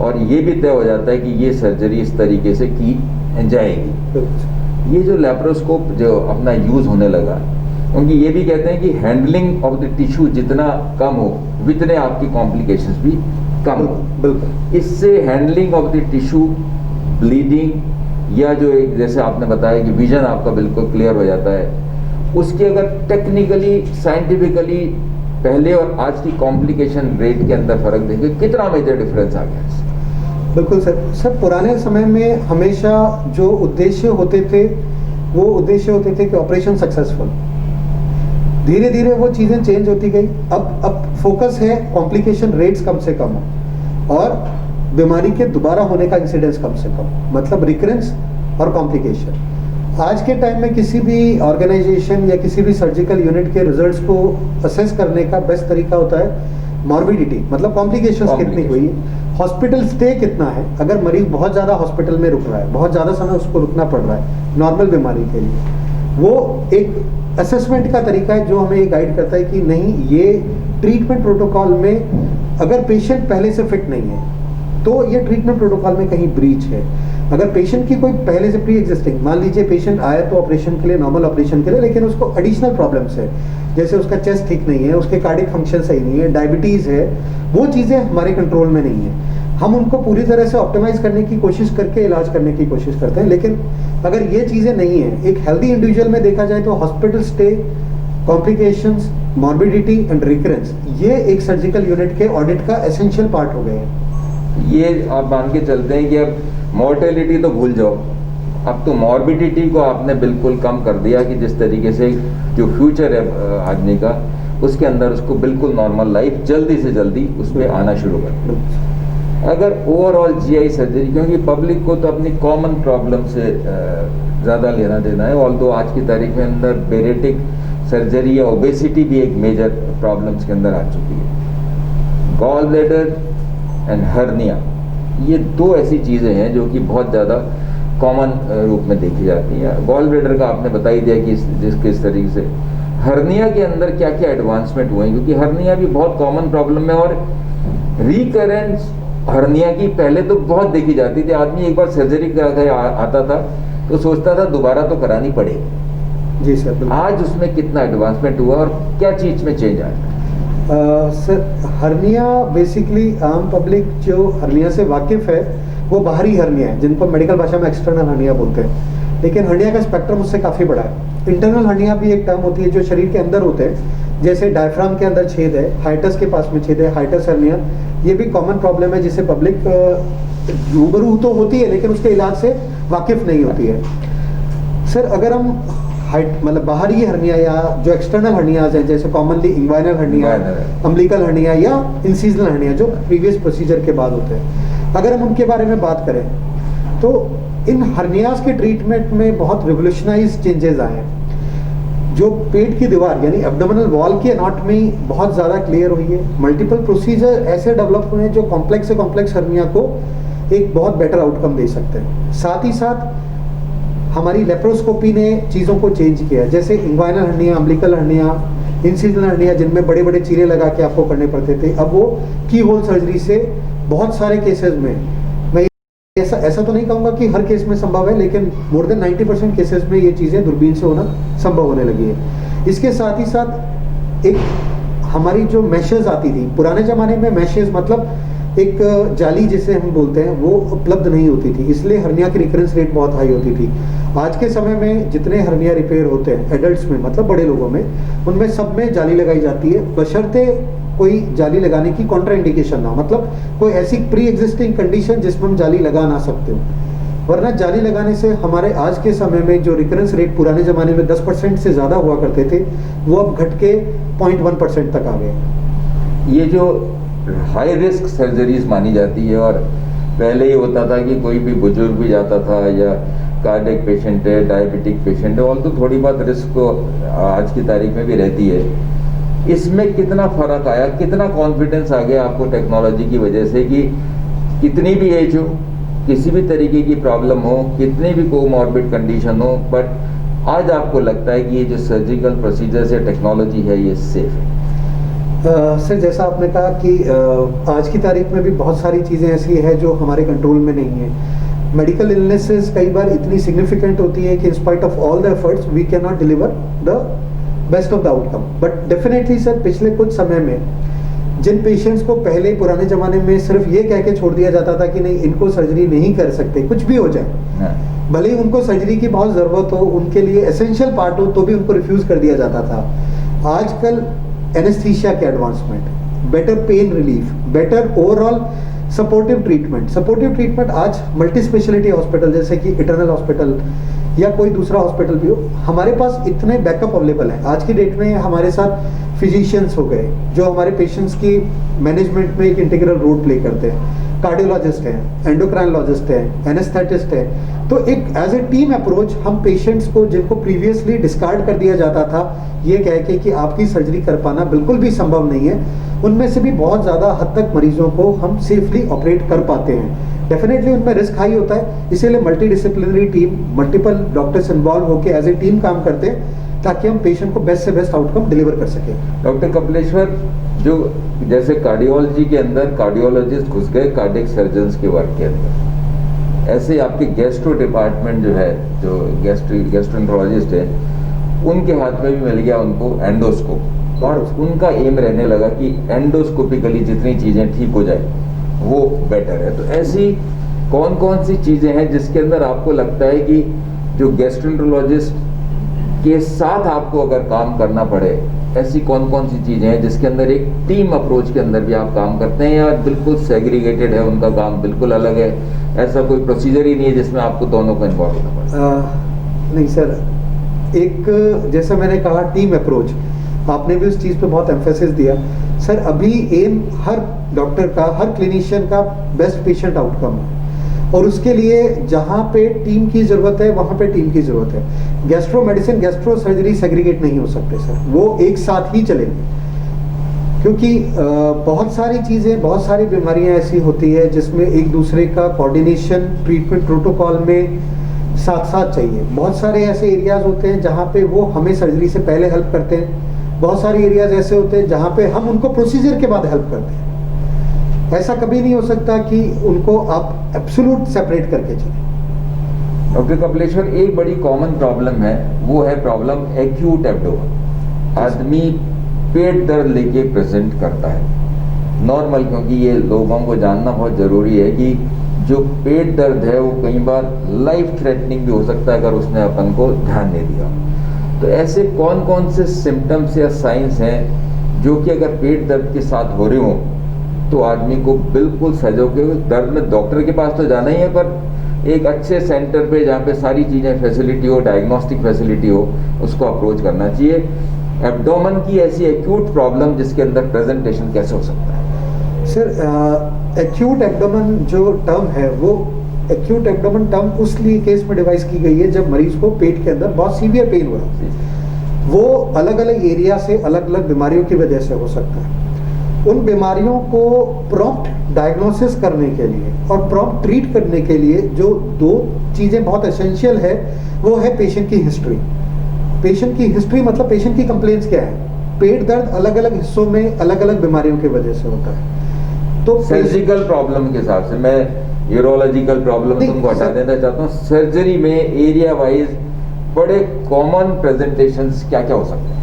और ये भी तय हो जाता है कि ये सर्जरी इस तरीके से की जाएगी। ये जो लेप्रोस्कोप जो अपना यूज़ होने लगा, क्योंकि ये भी कहते हैं कि हैंडलिंग ऑफ द टिश्यू जितना कम हो उतने आपकी कॉम्प्लिकेशंस भी कम हो। बिल्कुल। इससे handling of the tissue, bleeding, या जो एक जैसे आपने बताया कि विजन आपका बिल्कुल क्लियर हो जाता है, उसकी अगर टेक्निकली साइंटिफिकली पहले और आज की कॉम्प्लिकेशन रेट के अंदर फर्क देखें, कितना मेजर डिफरेंस आ गया है? बिल्कुल सर, पुराने समय में हमेशा जो उद्देश्य होते थे वो उद्देश्य होते थे कि ऑपरेशन सक्सेसफुल। धीरे धीरे वो चीज़ें चेंज होती गई। अब फोकस है कॉम्प्लिकेशन रेट्स कम से कम हो और बीमारी के दोबारा होने का इंसिडेंस कम से कम, मतलब रिकरेंस और कॉम्प्लिकेशन। आज के टाइम में किसी भी ऑर्गेनाइजेशन या किसी भी सर्जिकल यूनिट के रिजल्ट्स को असेस करने का बेस्ट तरीका होता है मॉर्बिडिटी, मतलब कॉम्प्लिकेशंस कितनी हुई, हॉस्पिटल स्टे कितना है। अगर मरीज बहुत ज़्यादा हॉस्पिटल में रुक रहा है, बहुत ज़्यादा समय उसको रुकना पड़ रहा है नॉर्मल बीमारी के लिए, वो एक असेसमेंट का तरीका है जो हमें ये गाइड करता है कि नहीं, ये ट्रीटमेंट प्रोटोकॉल में अगर पेशेंट पहले से फिट नहीं है तो ये ट्रीटमेंट प्रोटोकॉल में कहीं ब्रीच है। अगर पेशेंट की कोई पहले से प्री एग्जिस्टिंग, मान लीजिए पेशेंट आया तो ऑपरेशन के लिए, नॉर्मल ऑपरेशन के लिए, लेकिन उसको एडिशनल प्रॉब्लम्स है, जैसे उसका चेस्ट ठीक नहीं है, उसके कार्डिक फंक्शन सही नहीं है, डायबिटीज़ है, वो चीज़ें हमारे कंट्रोल में नहीं है। हम उनको पूरी तरह से ऑप्टिमाइज करने की कोशिश करके इलाज करने की कोशिश करते हैं। लेकिन अगर ये चीज़ें नहीं है, एक हेल्दी इंडिविजुअल में देखा जाए तो hospital stay, complications, morbidity and recurrence, ये एक सर्जिकल यूनिट के ऑडिट का एसेंशियल पार्ट हो गए हैं। ये आप मान के चलते हैं कि अब मॉर्टेलिटी तो भूल जाओ, अब तो मॉर्बिडिटी को आपने बिल्कुल कम कर दिया कि जिस तरीके से जो फ्यूचर है आदमी का, उसके अंदर उसको बिल्कुल नॉर्मल लाइफ जल्दी से जल्दी उसमें आना शुरू कर दो। अगर ओवरऑल जीआई सर्जरी, क्योंकि पब्लिक को तो अपनी कॉमन प्रॉब्लम से ज़्यादा लेना देना है, ऑल्दो आज की तारीख में अंदर बेरेटिक सर्जरी या ओबेसिटी भी एक मेजर प्रॉब्लम्स के अंदर आ चुकी है। गॉल ब्लैडर एंड हर्निया, ये दो ऐसी चीज़ें हैं जो कि बहुत ज़्यादा कॉमन रूप में देखी जाती हैं। गॉल ब्लैडर का आपने बता ही दिया कि किस तरीके से, हर्निया के अंदर क्या क्या एडवांसमेंट हुए हैं, क्योंकि हर्निया भी बहुत कॉमन प्रॉब्लम है और रिकरेंस हर्निया की पहले तो बहुत देखी जाती थी। आदमी एक बार सर्जरी करा कर आता था तो सोचता था दोबारा तो करानी पड़ेगी। जी सर, बिल्कुल। आज उसमें कितना एडवांसमेंट हुआ और क्या चीज में चेंज आया? सर, हर्निया बेसिकली आम पब्लिक जो हर्निया से वाकिफ है वो बाहरी हर्निया है, जिनको मेडिकल भाषा में एक्सटर्नल हर्निया बोलते हैं। लेकिन हर्निया का स्पेक्ट्रम उससे काफ़ी बड़ा है। इंटरनल हर्निया भी एक टर्म होती है जो शरीर के अंदर होते हैं, जैसे डायफ्राम के अंदर छेद है, हाइटस के पास में छेद है, हाइटस हर्निया। ये भी कॉमन प्रॉब्लम है जिसे पब्लिक रूबरू तो होती है लेकिन उसके इलाज से वाकिफ नहीं होती है। सर, अगर हम मतलब बाहरी हर्निया या जो एक्सटर्नल हर्नियाज हैं, जैसे commonly inguinal hernia, umbilical hernia या इंसिजनल हर्निया जो प्रीवियस प्रोसीजर के बाद होते हैं, अगर हम उनके बारे में बात करें तो इन हर्नियाज के ट्रीटमेंट में बहुत रिवोल्यूशनाइज चेंजेस आए हैं। जो पेट की दीवार यानी एब्डोमिनल वॉल की एनाटॉमी बहुत ज़्यादा क्लियर हुई है। मल्टीपल प्रोसीजर ऐसे डेवलप हुए हैं जो कॉम्प्लेक्स से कॉम्प्लेक्स हर्निया को एक बहुत बेटर आउटकम दे सकते हैं। साथ ही साथ हमारी लेप्रोस्कोपी ने चीज़ों को चेंज किया है, जैसे inguinal hernia, umbilical hernia, incisional hernia जिनमें बड़े बड़े चीरे लगा के आपको करने पड़ते थे, अब वो की होल सर्जरी से बहुत सारे केसेस में, मैं ऐसा तो नहीं कहूँगा कि हर केस में संभव है, लेकिन मोर देन 90% केसेस में ये चीज़ें दूरबीन से होना संभव होने लगी है। इसके साथ ही साथ एक हमारी जो मैशेज आती थी पुराने ज़माने में, मैशेज मतलब एक जाली जिसे हम बोलते हैं, वो उपलब्ध नहीं होती थी, इसलिए हर्निया की रिकरेंस रेट बहुत हाई होती थी। आज के समय में जितने हर्निया रिपेयर होते हैं एडल्ट्स में, मतलब बड़े लोगों में, उनमें सब में जाली लगाई जाती है, बशर्ते कोई जाली लगाने की कॉन्ट्रा इंडिकेशन ना हो, मतलब कोई ऐसी प्री एग्जिस्टिंग कंडीशन जिसमें हम जाली लगा ना सकते हो। वरना जाली लगाने से हमारे आज के समय में जो रिकरेंस रेट पुराने ज़माने में 10% से ज़्यादा हुआ करते थे, वो अब घट के 0.1% तक आ गए। ये जो हाई रिस्क सर्जरीज मानी जाती है, और पहले ही होता था कि कोई भी बुजुर्ग भी जाता था या कार्डियक पेशेंट है, डायबिटिक पेशेंट है, ऑल तो थोड़ी बहुत रिस्क तो आज की तारीख में भी रहती है। इसमें कितना फर्क आया, कितना कॉन्फिडेंस आ गया आपको टेक्नोलॉजी की वजह से कि कितनी भी एज हो, किसी भी तरीके की प्रॉब्लम हो, कितनी भी कोमॉर्बिड कंडीशन हो, बट आज आपको लगता है कि ये जो सर्जिकल प्रोसीजर्स या टेक्नोलॉजी है ये सेफ है? सर, जैसा आपने कहा कि आज की तारीख में भी बहुत सारी चीज़ें ऐसी हैं जो हमारे कंट्रोल में नहीं है। मेडिकल इलनेसेस कई बार इतनी सिग्निफिकेंट होती है कि in spite of all the efforts we cannot deliver the best of the outcome. But definitely sir, पिछले कुछ समय में जिन पेशेंट्स को पहले पुराने ज़माने में सिर्फ ये कह के छोड़ दिया जाता था कि नहीं, इनको सर्जरी नहीं कर सकते, कुछ भी हो जाए, भले ही उनको सर्जरी की बहुत ज़रूरत हो, उनके लिए एसेंशियल पार्ट हो, तो भी उनको रिफ्यूज़ कर दिया जाता था। आजकल एनेस्थीसिया के advancement, better pain relief, better overall supportive treatment आज मल्टी स्पेशलिटी हॉस्पिटल जैसे कि इटर्नल हॉस्पिटल या कोई दूसरा हॉस्पिटल भी हो, हमारे पास इतने बैकअप अवेलेबल हैं। आज की डेट में हमारे साथ फिजिशियंस हो गए जो हमारे पेशेंट्स की मैनेजमेंट में एक इंटीग्रल रोल प्ले करते हैं, कार्डियोलॉजिस्ट हैं, एंडोक्राइनोलॉजिस्ट हैं, एनेस्थेटिस्ट हैं। तो एक एज ए टीम अप्रोच हम पेशेंट्स को, जिनको प्रीवियसली डिस्कार्ड कर दिया जाता था ये कह के कि आपकी सर्जरी कर पाना बिल्कुल भी संभव नहीं है, उनमें से भी बहुत ज़्यादा हद तक मरीजों को हम सेफली ऑपरेट कर पाते हैं। डेफिनेटली उनमें रिस्क हाई होता है, इसीलिए multi disciplinary team, multiple doctors involve होकर एज ए टीम काम करते हैं ताकि हम पेशेंट को बेस्ट से बेस्ट आउटकम डिलीवर कर सकें। डॉक्टर कपिलेश्वर, जो जैसे कार्डियोलॉजी के अंदर कार्डियोलॉजिस्ट घुस गए कार्डियक सर्जन्स के वर्क के अंदर, ऐसे आपके गैस्ट्रो डिपार्टमेंट जो है, जो गैस्ट्रोएंटरोलॉजिस्ट है, उनके हाथ में भी मिल गया उनको एंडोस्कोप, और उनका एम रहने लगा कि एंडोस्कोपिकली जितनी चीज़ें ठीक हो जाए वो बेटर है। तो ऐसी कौन कौन सी चीज़ें हैं जिसके अंदर आपको लगता है कि जो गैस्ट्रोएंटरोलॉजिस्ट के साथ आपको अगर काम करना पड़े, ऐसी कौन कौन सी चीज़ें हैं जिसके अंदर एक टीम अप्रोच के अंदर भी आप काम करते हैं, या बिल्कुल सेग्रीगेटेड है, उनका काम बिल्कुल अलग है, ऐसा कोई प्रोसीजर ही नहीं है जिसमें आपको दोनों को इन्वॉल्व होना पड़े? नहीं सर, एक जैसा मैंने कहा टीम अप्रोच, आपने भी उस चीज़ पे बहुत एम्फेसिस दिया। सर, अभी एम हर डॉक्टर का, हर क्लिनिशियन का बेस्ट पेशेंट आउटकम है, और उसके लिए जहाँ पे टीम की ज़रूरत है वहाँ पे टीम की ज़रूरत है। Gastro medicine, gastro surgery segregate नहीं हो सकते सर, वो एक साथ ही चलेंगे, क्योंकि बहुत सारी चीज़ें, बहुत सारी बीमारियाँ ऐसी होती है जिसमें एक दूसरे का कोऑर्डिनेशन ट्रीटमेंट प्रोटोकॉल में साथ साथ चाहिए। बहुत सारे ऐसे एरियाज होते हैं जहाँ पे वो हमें सर्जरी से पहले हेल्प करते हैं, बहुत सारे एरियाज ऐसे होते हैं जहाँ पे हम उनको प्रोसीजर के बाद हेल्प करते हैं। ऐसा कभी नहीं हो सकता कि उनको आप एब्सोल्यूट सेपरेट करके चलें। डॉक्टर कपिलेश्वर, एक बड़ी कॉमन प्रॉब्लम है, वो है प्रॉब्लम एक्यूट एब्डोमेन। आदमी पेट दर्द लेके प्रेजेंट करता है नॉर्मल, क्योंकि ये लोगों को जानना बहुत ज़रूरी है कि जो पेट दर्द है वो कई बार लाइफ थ्रेटनिंग भी हो सकता है अगर उसने अपन को ध्यान नहीं दिया। तो ऐसे कौन कौन से सिम्टम्स या साइंस हैं जो कि अगर पेट दर्द के साथ हो रहे हों तो आदमी को बिल्कुल सजो के दर्द में डॉक्टर के पास तो जाना ही है, पर एक अच्छे सेंटर पे जहाँ पे सारी चीज़ें फैसिलिटी हो, डायग्नोस्टिक फैसिलिटी हो, उसको अप्रोच करना चाहिए। एब्डोमेन की ऐसी एक्यूट प्रॉब्लम जिसके अंदर प्रेजेंटेशन कैसे हो सकता है? सर, एक्यूट एब्डोमेन जो टर्म है वो एक्यूट एब्डोमेन टर्म उस लिए केस में डिवाइस की गई है जब मरीज को पेट के अंदर बहुत सीवियर पेन हो रहा है। वो अलग अलग एरिया से अलग अलग बीमारियों की वजह से हो सकता है। उन बीमारियों को प्रॉम्प्ट डायग्नोसिस करने के लिए और प्रॉम्प्ट ट्रीट करने के लिए जो दो चीज़ें बहुत एसेंशियल है वो है पेशेंट की हिस्ट्री। पेशेंट की हिस्ट्री मतलब पेशेंट की कंप्लेंट्स क्या है। पेट दर्द अलग अलग हिस्सों में अलग अलग बीमारियों की वजह से होता है। तो सर्जिकल प्रॉब्लम के हिसाब से, मैं यूरोलॉजिकल प्रॉब्लम तुमको हटा देना चाहता हूँ, सर्जरी में एरिया वाइज बड़े कॉमन प्रेजेंटेशंस क्या क्या हो सकते हैं?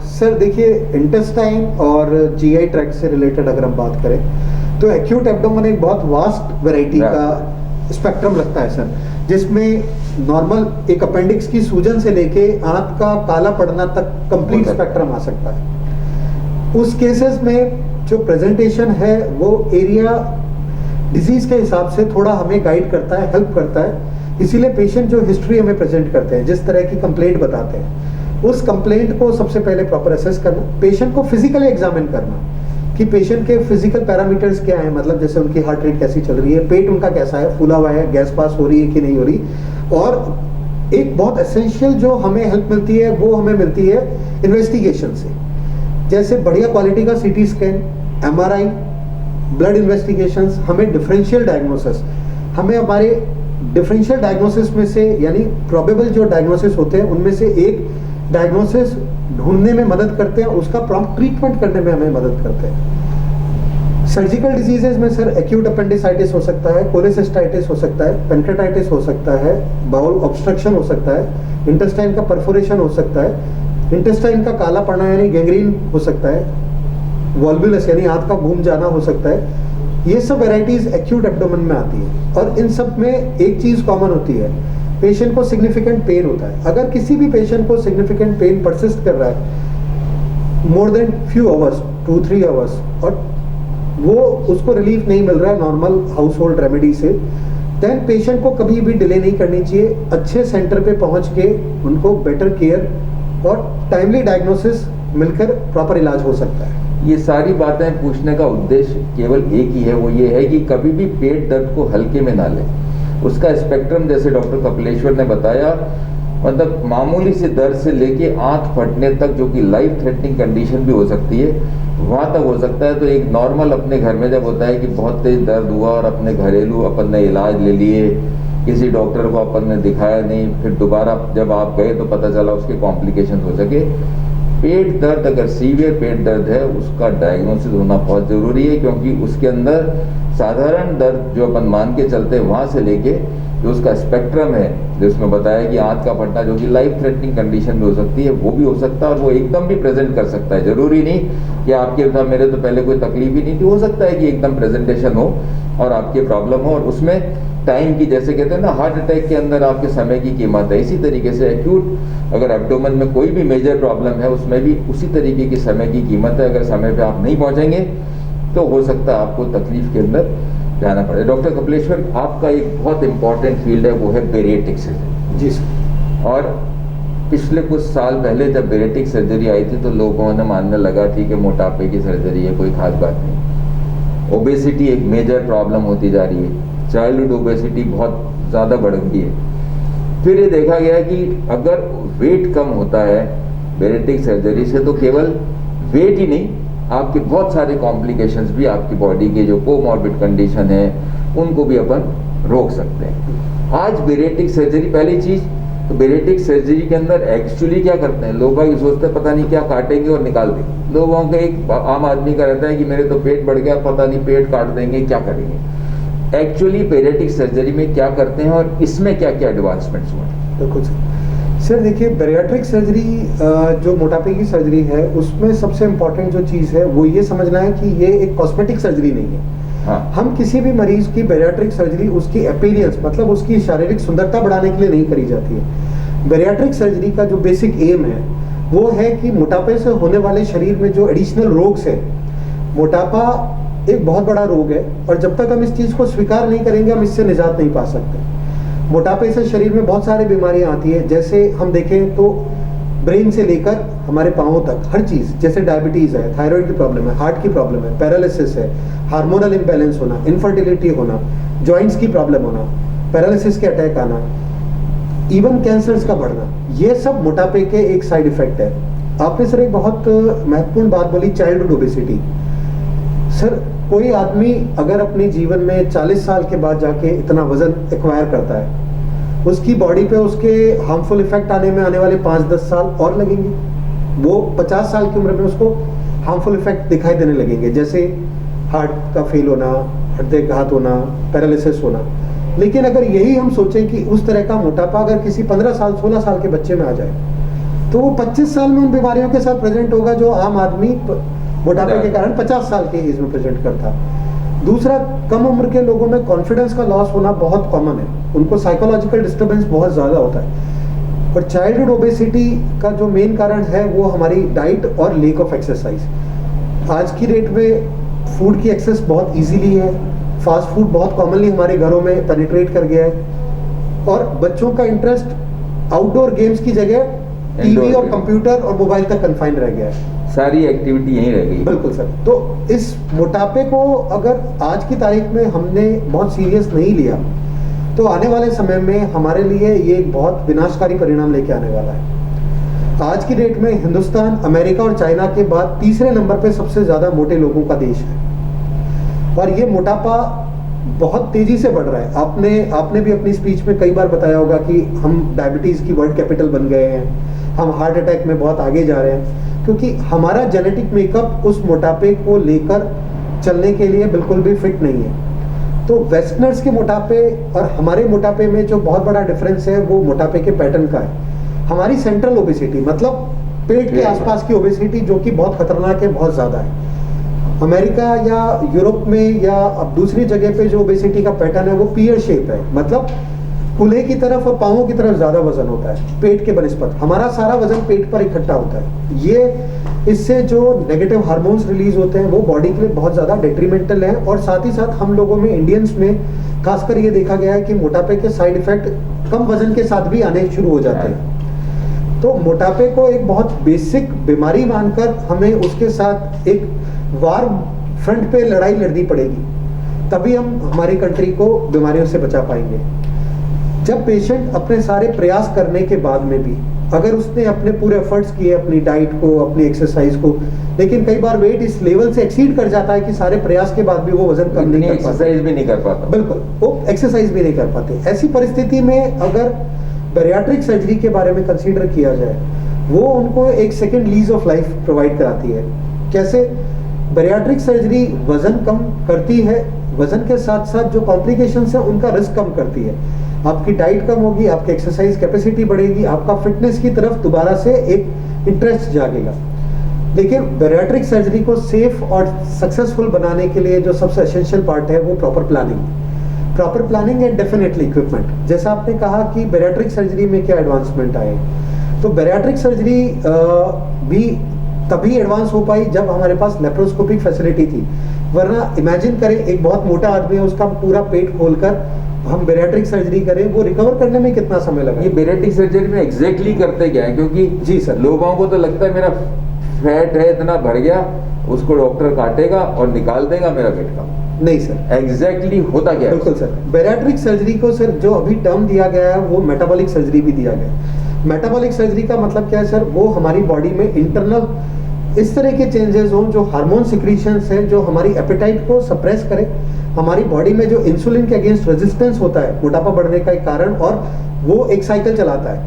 सर देखिए, इंटेस्टाइन और जीआई ट्रैक्ट से रिलेटेड अगर हम बात करें तो एक्यूट एब्डोमेन एक बहुत वास्ट वैरायटी का स्पेक्ट्रम लगता है सर, जिसमें नॉर्मल एक अपेंडिक्स की सूजन से लेके आंत का काला पड़ना तक कंप्लीट स्पेक्ट्रम आ सकता है। उस केसेस में जो प्रेजेंटेशन है वो एरिया डिजीज के हिसाब से थोड़ा हमें गाइड करता है, हेल्प करता है। इसीलिए पेशेंट जो हिस्ट्री हमें प्रेजेंट करते हैं, जिस तरह की कंप्लेंट बताते हैं, उस कंप्लेंट को सबसे पहले प्रॉपर असेस करना, पेशेंट को फिजिकली एग्जामिन करना कि पेशेंट के फिजिकल पैरामीटर्स क्या हैं, मतलब जैसे उनकी हार्ट रेट कैसी चल रही है, पेट उनका कैसा है, फूला हुआ है, गैस पास हो रही है कि नहीं हो रही। और एक बहुत एसेंशियल जो हमें हेल्प मिलती है वो हमें मिलती है इन्वेस्टिगेशन से, जैसे बढ़िया क्वालिटी का CT scan, MRI, blood investigations, हमें डिफरेंशियल डायग्नोसिस, हमें हमारे डिफरेंशियल डायग्नोसिस में से यानी प्रोबेबल जो डायग्नोसिस होते हैं उनमें से एक डायग्नोसिस ढूंढने में मदद करते हैं, उसका प्रॉम्प्ट ट्रीटमेंट करने में हमें मदद करते हैं। सर्जिकल डिजीजेज में सर एक्यूट अपेंडिसाइटिस हो सकता है, कोलेसिस्टाइटिस हो सकता है, पेंक्रेटाइटिस हो सकता है, बाउल ऑब्स्ट्रक्शन हो सकता है, इंटेस्टाइन का परफोरेशन हो सकता है, इंटेस्टाइन का काला पड़ना यानी गैंग्रीन हो सकता है, वॉल्वुलस यानी आंत का घूम जाना हो सकता है। ये सब वेराइटीज एक्यूट एब्डोमेन में आती है और इन सब में एक चीज कॉमन होती है, पेशेंट को सिग्निफिकेंट पेन होता है। अगर किसी भी पेशेंट को सिग्निफिकेंट पेन परसिस्ट कर रहा है more than few hours, 2-3 hours, और वो उसको रिलीफ नहीं मिल रहा है नॉर्मल हाउस होल्ड रेमेडी से, देन पेशेंट को कभी भी डिले नहीं करनी चाहिए। अच्छे सेंटर पे पहुंच के उनको बेटर केयर और टाइमली डायग्नोसिस मिलकर प्रॉपर इलाज हो सकता है। ये सारी बातें पूछने का उद्देश्य केवल एक ही है, वो ये है कि कभी भी पेट दर्द को हल्के में ना लें। उसका स्पेक्ट्रम जैसे डॉक्टर कपिलेश्वर ने बताया, मतलब मामूली से दर्द से लेके आंत फटने तक, जो कि लाइफ थ्रेटनिंग कंडीशन भी हो सकती है, वहाँ तक हो सकता है। तो एक नॉर्मल अपने घर में जब होता है कि बहुत तेज दर्द हुआ और अपने घरेलू अपन ने इलाज ले लिए, किसी डॉक्टर को अपन ने दिखाया नहीं, फिर दोबारा जब आप गए तो पता चला उसके कॉम्प्लिकेशन हो सके। पेट दर्द अगर सीवियर पेट दर्द है उसका डायग्नोसिस होना बहुत ज़रूरी है, क्योंकि उसके अंदर साधारण दर्द जो अपन मान के चलते हैं वहाँ से लेके जो उसका स्पेक्ट्रम है, जो उसमें बताया कि आंत का फटना जो कि लाइफ थ्रेटनिंग कंडीशन में हो सकती है, वो भी हो सकता है और वो एकदम भी प्रेजेंट कर सकता है। ज़रूरी नहीं कि आपके साथ मेरे तो पहले कोई तकलीफ ही नहीं थी, हो सकता है कि एकदम प्रेजेंटेशन हो और आपके प्रॉब्लम हो, और उसमें टाइम की, जैसे कहते हैं ना हार्ट अटैक के अंदर आपके समय की कीमत है, इसी तरीके से एक्यूट अगर एब्डोमेन में कोई भी मेजर प्रॉब्लम है उसमें भी उसी तरीके की समय की कीमत है। अगर समय पे आप नहीं पहुंचेंगे तो हो सकता है आपको तकलीफ के अंदर जाना पड़े। डॉक्टर कपिलेश्वर, आपका एक बहुत इंपॉर्टेंट फील्ड है, वो है बेरेटिक सर्जरी। जी सर। और पिछले कुछ साल पहले जब बेरेटिक सर्जरी आई थी तो लोगों ने मानने लगा थी कि मोटापे की सर्जरी है, कोई खास बात नहीं। ओबेसिटी एक मेजर प्रॉब्लम होती जा रही है, चाइल्डहुड ओबेसिटी बहुत ज़्यादा बढ़ गई है। फिर ये देखा गया कि अगर वेट कम होता है बेरेटिक सर्जरी से तो केवल वेट ही नहीं, आपके बहुत सारे कॉम्प्लिकेशंस भी, आपकी बॉडी के जो कोमॉर्बिड कंडीशन है उनको भी अपन रोक सकते हैं। आज बेरेटिक सर्जरी पहली चीज, तो बेरेटिक सर्जरी के अंदर एक्चुअली क्या करते हैं लोग, भाई सोचते हैं पता नहीं क्या काटेंगे और निकाल देंगे। लोगों का एक आम आदमी का रहता है कि मेरे तो पेट बढ़ गया, पता नहीं पेट काट देंगे, क्या करेंगे। एक्चुअली बेरेटिक सर्जरी में क्या करते हैं और इसमें क्या क्या एडवांसमेंट्स हुए हैं? बिल्कुल सर, देखिए बैरिएट्रिक सर्जरी जो मोटापे की सर्जरी है उसमें सबसे इम्पोर्टेंट जो चीज़ है वो ये समझना है कि ये एक कॉस्मेटिक सर्जरी नहीं है। हाँ। हम किसी भी मरीज की बैरिएट्रिक सर्जरी उसकी अपीयरेंस मतलब उसकी शारीरिक सुंदरता बढ़ाने के लिए नहीं करी जाती है। बैरिएट्रिक सर्जरी का जो बेसिक एम है वो है कि मोटापे से होने वाले शरीर में जो एडिशनल रोग है, मोटापा एक बहुत बड़ा रोग है और जब तक हम इस चीज़ को स्वीकार नहीं करेंगे हम इससे निजात नहीं पा सकते। मोटापे से शरीर में बहुत सारी बीमारियां आती है, जैसे हम देखें तो ब्रेन से लेकर हमारे पाँव तक हर चीज़, जैसे डायबिटीज़ है, थायराइड की प्रॉब्लम है, हार्ट की प्रॉब्लम है, पैरालिसिस है, हार्मोनल इम्बैलेंस होना, इनफर्टिलिटी होना, जॉइंट्स की प्रॉब्लम होना, पैरालिसिस के अटैक आना, इवन कैंसर्स का बढ़ना, ये सब मोटापे के एक साइड इफेक्ट है। आपने सर एक बहुत महत्वपूर्ण बात बोली, चाइल्डहुड ओबेसिटी। सर कोई आदमी अगर अपने जीवन में 40 साल के बाद जाके इतना वजन एक्वायर करता है, उसकी बॉडी पे उसके हार्मफुल इफेक्ट आने में आने वाले 5-10 साल और लगेंगे। वो 50 साल की उम्र में उसको हार्मफुल इफेक्ट दिखाई देने लगेंगे, जैसे हार्ट का फेल होना, हृदयाघात होना, पैरालिसिस होना। लेकिन अगर यही हम सोचें कि उस तरह का मोटापा अगर किसी 15 साल 16 साल के बच्चे में आ जाए तो वो 25 साल में उन बीमारियों के साथ प्रेजेंट होगा जो आम आदमी मोटापे के कारण 50 साल के एज में प्रेजेंट करता। दूसरा, कम उम्र के लोगों में कॉन्फिडेंस का लॉस होना बहुत कॉमन है, उनको साइकोलॉजिकल डिस्टर्बेंस बहुत ज़्यादा होता है। और चाइल्डहुड ओबेसिटी का जो मेन कारण है वो हमारी डाइट और लेक ऑफ एक्सरसाइज। आज की डेट में फूड की एक्सेस बहुत इजीली है, फास्ट फूड बहुत कॉमनली हमारे घरों में पेनिट्रेट कर गया है और बच्चों का इंटरेस्ट आउटडोर गेम्स की जगह टीवी और कंप्यूटर और मोबाइल तक कन्फाइंड रह गया है, सारी एक्टिविटी यहीं रह गई। बिल्कुल सर। तो इस मोटापे को अगर आज की तारीख में हमने बहुत सीरियस नहीं लिया तो आने वाले समय में हमारे लिए ये एक बहुत विनाशकारी परिणाम लेके आने वाला है। आज की डेट में हिंदुस्तान अमेरिका और चाइना के बाद तीसरे नंबर पे सबसे ज़्यादा मोटे लोगों का देश है और ये मोटापा बहुत तेजी से बढ़ रहा है। आपने भी अपनी स्पीच में कई बार बताया होगा कि हम डायबिटीज़ की वर्ल्ड कैपिटल बन गए हैं, हम हार्ट अटैक में बहुत आगे जा रहे हैं, क्योंकि हमारा जेनेटिक मेकअप उस मोटापे को लेकर चलने के लिए बिल्कुल भी फिट नहीं है। तो वेस्टर्नर्स के मोटापे और हमारे मोटापे में जो बहुत बड़ा डिफरेंस है वो मोटापे के पैटर्न का है। हमारी सेंट्रल ओबेसिटी मतलब पेट के आसपास की ओबेसिटी जो कि बहुत खतरनाक है, बहुत ज़्यादा है। अमेरिका या यूरोप में या अब दूसरी जगह पे जो ओबेसिटी का पैटर्न है वो पीयर शेप है, मतलब कूल्हे की तरफ और पाँवों की तरफ ज़्यादा वजन होता है पेट के बनिस्पत। हमारा सारा वजन पेट पर इकट्ठा होता है। ये इससे जो नेगेटिव हार्मोन्स रिलीज होते हैं वो बॉडी के लिए बहुत ज़्यादा डेट्रीमेंटल है और साथ ही साथ हम लोगों में, इंडियंस में खासकर ये देखा गया है कि मोटापे के साइड इफेक्ट कम वजन के साथ भी आने शुरू हो जाते हैं। तो मोटापे को एक बहुत बेसिक बीमारी मानकर हमें उसके साथ एक वार फ्रंट पे लड़ाई लड़नी पड़ेगी, तभी हम हमारी कंट्री को बीमारियों से बचा पाएंगे। जब पेशेंट अपने सारे प्रयास करने के बाद में भी अगर उसने अपने पूरे एफर्ट्स किए अपनी डाइट को, अपनी एक्सरसाइज को, लेकिन कई बार वेट इस लेवल से एक्सीड कर जाता है कि सारे प्रयास के बाद भी वो वजन कम नहीं कर पाता, एक्सरसाइज भी नहीं कर पाता। बिल्कुल, वो एक्सरसाइज भी नहीं कर पाते। ऐसी परिस्थिति में अगर बैरिएट्रिक सर्जरी के बारे में कंसीडर किया जाए, वो उनको एक second lease of life provide कराती है। कैसे? बैरिएट्रिक सर्जरी वजन कम करती है, वजन के साथ साथ जो कॉम्प्लिकेशंस हैं उनका रिस्क कम करती है। आपकी डाइट कम होगी, आपकी एक्सरसाइज कैपेसिटी बढ़ेगी, आपका फिटनेस की तरफ दोबारा से एक इंटरेस्ट जागेगा। लेकिन बैरिएट्रिक सर्जरी को सेफ और सक्सेसफुल बनाने के लिए जो सबसे एसेंशियल पार्ट है वो proper planning and definitely equipment. जैसा आपने कहा कि बैरिएट्रिक सर्जरी में क्या एडवांसमेंट आए, तो बैरिएट्रिक सर्जरी भी तभी एडवांस हो पाई जब हमारे पास लेप्रोस्कोपिक फैसिलिटी थी। वरना इमेजिन करें एक बहुत मोटा आदमी है, उसका पूरा पेट खोलकर हम बैरिएट्रिक सर्जरी करें, वो रिकवर करने में कितना समय लगा? ये बैरिएट्रिक सर्जरी में एग्जैक्टली करते क्या है? क्योंकि जी सर, लोगों को तो लगता है मेरा फैट है इतना भर गया, उसको डॉक्टर काटेगा और निकाल देगा, मेरा पेट कम। नहीं सर, एग्जैक्टली होता क्या है? बिल्कुल सर, बैरिएट्रिक सर्जरी को सर जो अभी टर्म दिया गया है वो मेटाबॉलिक सर्जरी भी दिया गया है। मेटाबॉलिक सर्जरी का मतलब क्या है सर? वो हमारी बॉडी में इंटरनल इस तरह के चेंजेस हों जो हार्मोन सिक्रीशंस हैं जो हमारी एपेटाइट को सप्रेस करे, हमारी बॉडी में जो इंसुलिन के अगेंस्ट रेजिस्टेंस होता है मोटापा बढ़ने का एक कारण, और वो एक साइकिल चलाता है।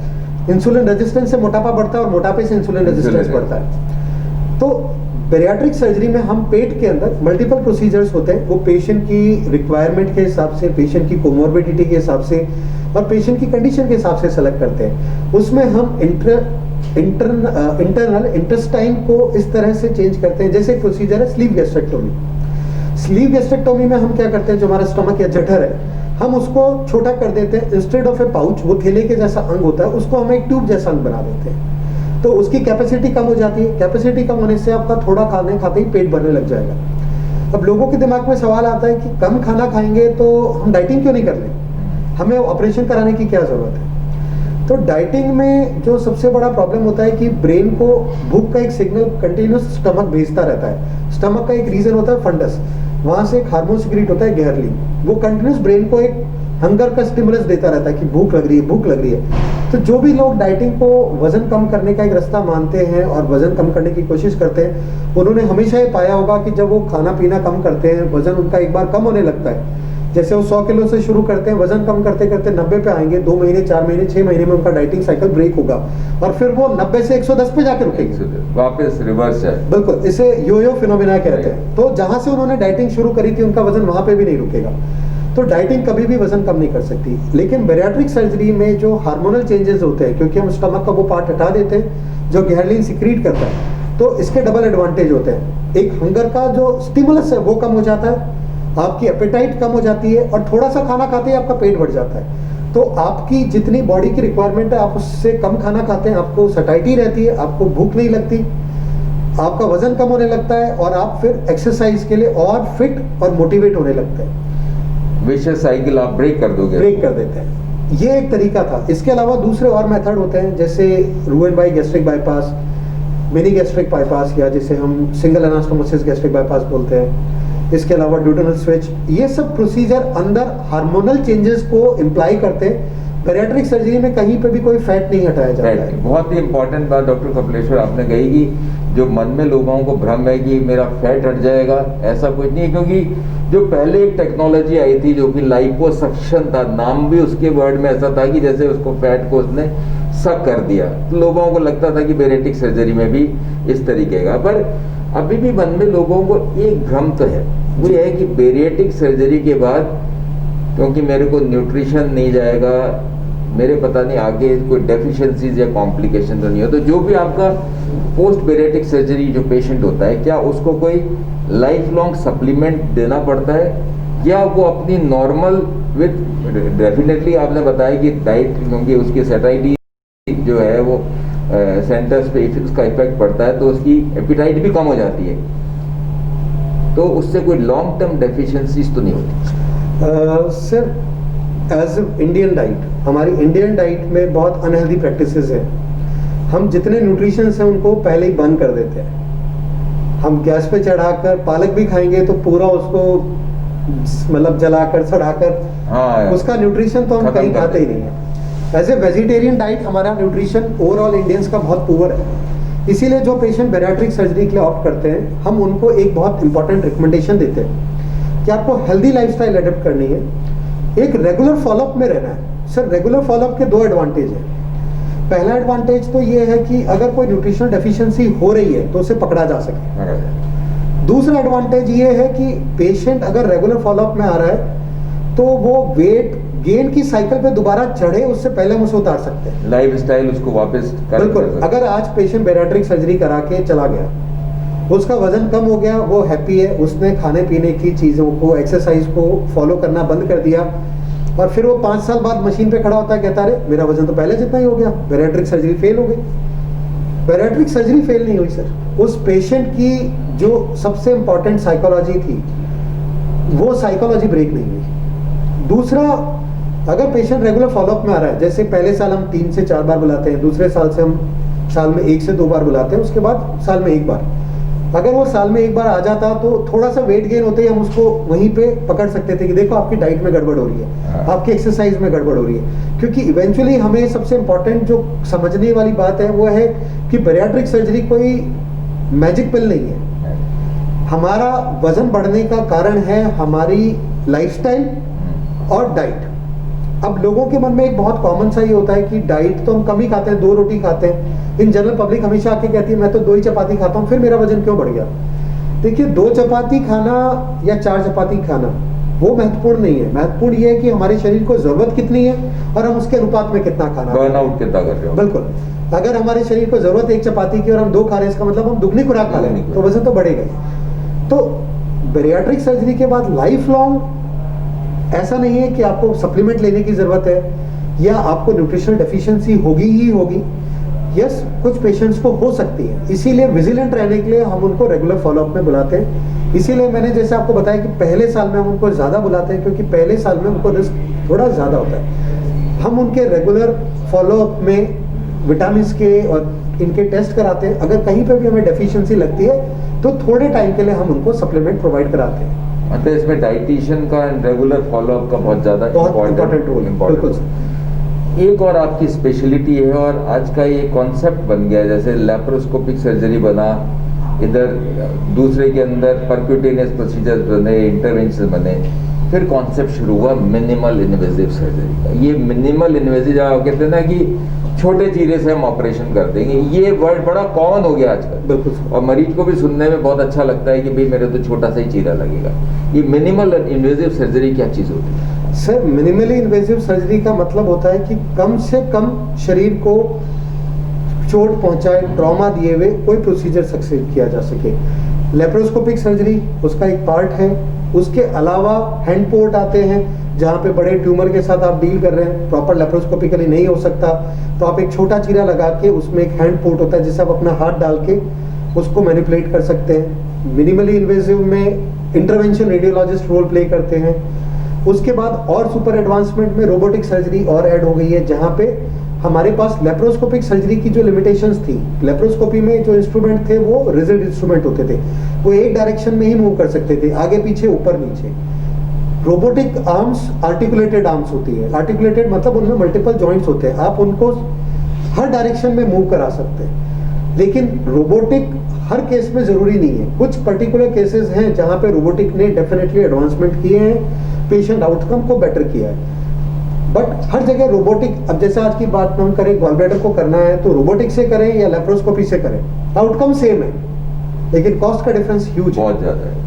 इंसुलिन रेजिस्टेंस से मोटापा बढ़ता है और मोटापे से इंसुलिन रेजिस्टेंस बढ़ता है। तो बैरिएट्रिक सर्जरी में हम पेट के अंदर मल्टीपल प्रोसीजर्स होते हैं, वो पेशेंट की रिक्वायरमेंट के हिसाब से, पेशेंट की कोमोर्बिडिटी के हिसाब से और पेशेंट की कंडीशन के हिसाब से सेलेक्ट करते हैं। उसमें हम इंटरनल इंटेस्टाइन को इस तरह से चेंज करते हैं, जैसे एक प्रोसीजर है स्लीव गैस्ट्रेक्टोमी। स्लीव गैस्ट्रेक्टोमी में हम क्या करते हैं, जो हमारा स्टमक या जठर है हम उसको छोटा कर देते हैं। इंस्टेड ऑफ ए पाउच, वो थैले के जैसा अंग होता है, उसको हम एक ट्यूब जैसा अंग बना देते हैं। तो उसकी कैपेसिटी कम हो जाती है। कैपेसिटी कम होने से आपका थोड़ा खाने खाते ही पेट भरने लग जाएगा। अब लोगों के दिमाग में सवाल आता है कि कम खाना खाएंगे तो हम डाइटिंग क्यों नहीं कर लें, हमें ऑपरेशन कराने की क्या जरूरत है। तो डाइटिंग में जो सबसे बड़ा प्रॉब्लम होता है कि ब्रेन को भूख का एक सिग्नल कंटिन्यूस स्टमक भेजता रहता है। स्टमक का एक रीजन होता है फंडस, वहां से एक हार्मोन सिक्रीट होता है गैरलीन, वो कंटिन्यूस ब्रेन को एक हंगर का स्टिमुलस देता रहता है कि भूख लग रही है, भूख लग रही है। तो जो भी लोग डाइटिंग को वजन कम करने का एक रास्ता मानते हैं और वजन कम करने की कोशिश करते हैं, उन्होंने हमेशा ये पाया होगा कि जब वो खाना पीना कम करते हैं, वजन उनका एक बार कम होने लगता है। जैसे वो 100 किलो से शुरू करते हैं, वजन कम करते करते 90 पे आएंगे, 2 महीने 4 महीने 6 महीने में उनका डाइटिंग साइकिल ब्रेक होगा और फिर वो 90 से 110 पे जाके रुकेंगे, वापस रिवर्स है। बिल्कुल, इसे योयो फिनोमेना कहते हैं। तो जहां से उन्होंने डाइटिंग शुरू करी थी उनका वजन वहां पे भी नहीं रुकेगा। तो डाइटिंग कभी भी वजन कम नहीं कर सकती। लेकिन बैरिएट्रिक सर्जरी में जो हार्मोनल चेंजेस होते हैं, क्योंकि हम स्टमक का वो पार्ट हटा देते हैं जो गैरलीन सिक्रीट करता है, तो इसके डबल एडवांटेज होते हैं। एक हंगर का जो स्टिमुलस है वो कम हो जाता है, आपकी एपेटाइट कम हो जाती है और थोड़ा सा खाना खाते ही आपका पेट भर जाता है। तो आपकी जितनी बॉडी की रिक्वायरमेंट है आप उससे कम खाना खाते हैं, आपको सटाइटी रहती है, आपको भूख नहीं लगती, आपका वजन कम होने लगता है और आप फिर एक्सरसाइज के लिए और फिट और मोटिवेट होने लगते हैं। विशेष साइकिल आप ब्रेक कर दोगे, ब्रेक कर देते हैं। ये एक तरीका था। इसके अलावा दूसरे और मेथड होते हैं, जैसे रूएनबाई gastric bypass, mini gastric bypass, या जिसे हम सिंगल एनास्टोमोसिस गैस्ट्रिक बाईपास बोलते हैं। इसके अलावा ड्यूडेनल स्विच, ये सब प्रोसीजर अंदर हार्मोनल चेंजेस को इम्प्लाई करते हैं। बैरिएट्रिक सर्जरी में कहीं पे भी कोई फैट नहीं हटाया जाता है। बहुत ही इंपॉर्टेंट बात डॉक्टर कपिलेश्वर आपने कही कि जो मन में लोगों को भ्रम है कि मेरा फैट हट जाएगा, ऐसा कुछ नहीं है। क्योंकि जो पहले एक टेक्नोलॉजी आई थी जो कि लाइपोसक्शन था, नाम भी उसके वर्ड में ऐसा था कि जैसे उसको फैट को उसने सक कर दिया, तो लोगों को लगता था कि बैरिएट्रिक सर्जरी में भी इस तरीके का। पर अभी भी मन में लोगों को एक भ्रम तो है, वो ये है कि बैरिएट्रिक सर्जरी के बाद क्योंकि मेरे को न्यूट्रिशन नहीं जाएगा, मेरे पता नहीं आगे कोई डेफिशिएंसीज या कॉम्प्लिकेशन तो नहीं हो। तो जो भी आपका पोस्ट बैरिएट्रिक सर्जरी जो पेशेंट होता है, क्या उसको कोई लाइफ लॉन्ग सप्लीमेंट देना पड़ता है या वो अपनी नॉर्मल विथ, डेफिनेटली आपने बताया कि डाइट, क्योंकि उसकी सैटाइटी जो है वो सेंटर्स पे उसका इफेक्ट पड़ता है, तो उसकी एपिटाइट भी कम हो जाती है, तो उससे कोई लॉन्ग टर्म डेफिशिएंसीज तो नहीं होती? सर, एज इंडियन डाइट, हमारी इंडियन डाइट में बहुत अनहेल्दी प्रैक्टिसेस हैं। हम जितने न्यूट्रिशंस हैं उनको पहले ही बंद कर देते हैं। हम गैस पे चढ़ाकर पालक भी खाएंगे तो पूरा उसको मतलब जलाकर सड़ाकर, हाँ, उसका न्यूट्रिशन तो हम कहीं खाते ही नहीं है। एज ए वेजिटेरियन डाइट हमारा न्यूट्रिशन ओवरऑल इंडियंस का बहुत पुअर है। इसीलिए जो पेशेंट बैरिएट्रिक सर्जरी के लिए ऑप्ट करते हैं, हम उनको एक बहुत इंपॉर्टेंट रिकमेंडेशन देते हैं कि आपको हेल्दी लाइफस्टाइल अडॉप्ट करनी है, एक रेगुलर फॉलोअप में रहना है। सर, रेगुलर फॉलोअप के 2 एडवांटेज हैं। पहला एडवांटेज तो ये है कि अगर कोई न्यूट्रिशनल डेफिशिएंसी हो रही है तो उसे पकड़ा जा सके। दूसरा एडवांटेज ये है कि पेशेंट अगर रेगुलर फॉलोअप में आ रहा है तो वो वेट गेन की साइकिल पे दोबारा चढ़े उससे पहले हम उसे उतार सकते हैं। लाइफस्टाइल उसको वापस बिल्कुल। अगर आज पेशेंट बैरिएट्रिक सर्जरी करा के चला गया, उसका वजन कम हो गया, वो हैप्पी है, उसने खाने पीने की चीज़ों को, एक्सरसाइज को फॉलो करना बंद कर दिया, और फिर वो 5 साल बाद मशीन पे खड़ा होता है, कहता है मेरा वजन तो पहले जितना ही हो गया, बैरिएट्रिक सर्जरी फेल हो गई। बैरिएट्रिक सर्जरी फेल नहीं हुई सर, उस पेशेंट की जो सबसे इंपॉर्टेंट साइकोलॉजी थी वो साइकोलॉजी ब्रेक नहीं हुई। दूसरा, अगर पेशेंट रेगुलर फॉलोअप में आ रहा है, जैसे पहले साल हम 3 से 4 बार बुलाते हैं, दूसरे साल से हम साल में 1 से 2 बार बुलाते हैं, उसके बाद साल में 1 बार, अगर वो साल में 1 बार आ जाता तो थोड़ा सा वेट गेन होते ही हम उसको वहीं पे पकड़ सकते थे कि देखो आपकी डाइट में गड़बड़ हो रही है, आपकी एक्सरसाइज में गड़बड़ हो रही है। क्योंकि इवेंचुअली हमें सबसे इंपॉर्टेंट जो समझने वाली बात है वो है कि बैरिएट्रिक सर्जरी कोई मैजिक पिल नहीं है। हमारा वजन बढ़ने का कारण है हमारी लाइफस्टाइल और डाइट। अब लोगों के मन में एक बहुत कॉमन सा ये होता है कि डाइट तो हम कम ही खाते हैं, 2 रोटी खाते हैं। इन जनरल पब्लिक हमेशा आके कहती है मैं तो 2 ही चपाती खाता हूँ, फिर मेरा वजन क्यों बढ़ गया? देखिए, 2 चपाती खाना या 4 चपाती खाना वो महत्वपूर्ण नहीं है। महत्वपूर्ण ये है कि हमारे शरीर को जरूरत कितनी है और हम उसके अनुपात में कितना खाना, बर्नआउट कितना कर रहे हो। बिल्कुल, अगर हमारे शरीर को जरूरत 1 चपाती की और हम 2 खा रहे हैं, इसका मतलब हम दुगनी खुराक खा रहे हैं, तो वजन तो बढ़ेगा ही। तो बैरिएट्रिक सर्जरी के बाद लाइफ लॉन्ग ऐसा नहीं है कि आपको सप्लीमेंट लेने की जरूरत है या आपको न्यूट्रिशनल डेफिशिएंसी होगी ही होगी। यस, कुछ पेशेंट्स को हो सकती है, इसीलिए विजिलेंट रहने के लिए हम उनको रेगुलर फॉलोअप में बुलाते हैं। इसीलिए मैंने जैसे आपको बताया कि पहले साल में हम उनको ज़्यादा बुलाते हैं, क्योंकि पहले साल में उनको रिस्क थोड़ा ज़्यादा होता है। हम उनके रेगुलर फॉलोअप में विटामिन के और इनके टेस्ट कराते हैं। अगर कहीं पे भी हमें डेफिशिएंसी लगती है तो थोड़े टाइम के लिए हम उनको सप्लीमेंट प्रोवाइड कराते हैं। मतलब इसमें डाइटिशियन का रेगुलर फॉलोअप का बहुत ज़्यादा इंपॉर्टेंट रोल है। बिल्कुल सर। एक और आपकी स्पेशलिटी है और आज का ये कॉन्सेप्ट बन गया, जैसे लैप्रोस्कोपिक सर्जरी बना, इधर दूसरे के अंदर परक्यूटेनियस प्रोसीजर्स बने, इंटरवेंशन बने, फिर कॉन्सेप्ट शुरू हुआ मिनिमल इन्वेजिव सर्जरी का। ये मिनिमल इन्वेजिव कहते हैं ना कि छोटे चीरे से हम ऑपरेशन कर देंगे, ये वर्ड बड़ा कॉमन हो गया आजकल। बिल्कुल। और मरीज को भी सुनने में बहुत अच्छा लगता है कि भाई मेरे तो छोटा सा ही चीरा लगेगा। ये मिनिमल इन्वेजिव सर्जरी क्या चीज़ होती है? सर, मिनिमली इन्वेजिव सर्जरी का मतलब होता है कि कम से कम शरीर को चोट पहुंचाए, ट्रॉमा दिए हुए कोई प्रोसीजर सक्सेस किया जा सके। लेप्रोस्कोपिक सर्जरी उसका एक पार्ट है। उसके अलावा हैंड पोर्ट आते हैं, जहाँ पे बड़े ट्यूमर के साथ आप डील कर रहे हैं, प्रॉपर लेप्रोस्कोपिकली नहीं हो सकता, तो आप एक छोटा चीरा लगा के उसमें एक हैंड पोर्ट होता है जिससे आप अपना हाथ डाल के उसको मैनिपुलेट कर सकते हैं। मिनिमली इन्वेजिव में इंटरवेंशन रेडियोलॉजिस्ट रोल प्ले करते हैं। उसके बाद और सुपर एडवांसमेंट में रोबोटिक सर्जरी और ऐड हो गई है, जहाँ पे हमारे पास लेप्रोस्कोपिक सर्जरी की जो लिमिटेशंस थी, लेप्रोस्कोपी में जो इंस्ट्रूमेंट थे वो रिजिड इंस्ट्रूमेंट होते थे, वो एक डायरेक्शन में ही मूव कर सकते थे, आगे पीछे ऊपर नीचे। रोबोटिक आर्म्स आर्टिकुलेटेड आर्म्स होती है। आर्टिकुलेटेड मतलब उनमें मल्टीपल जॉइंट्स होते हैं, आप उनको हर डायरेक्शन में मूव करा सकते हैं। लेकिन रोबोटिक हर केस में जरूरी नहीं है। कुछ पर्टिकुलर केसेस हैं जहां पे रोबोटिक ने डेफिनेटली एडवांसमेंट किए हैं, पेशेंट आउटकम को बेटर किया है। बट हर जगह रोबोटिक, अब जैसे आज की बात हम करें, गॉल ब्लैडर को करना है तो रोबोटिक से करें या लेप्रोस्कोपी से करें, आउटकम सेम है, लेकिन कॉस्ट का डिफरेंस ह्यूज है, बहुत ज़्यादा है।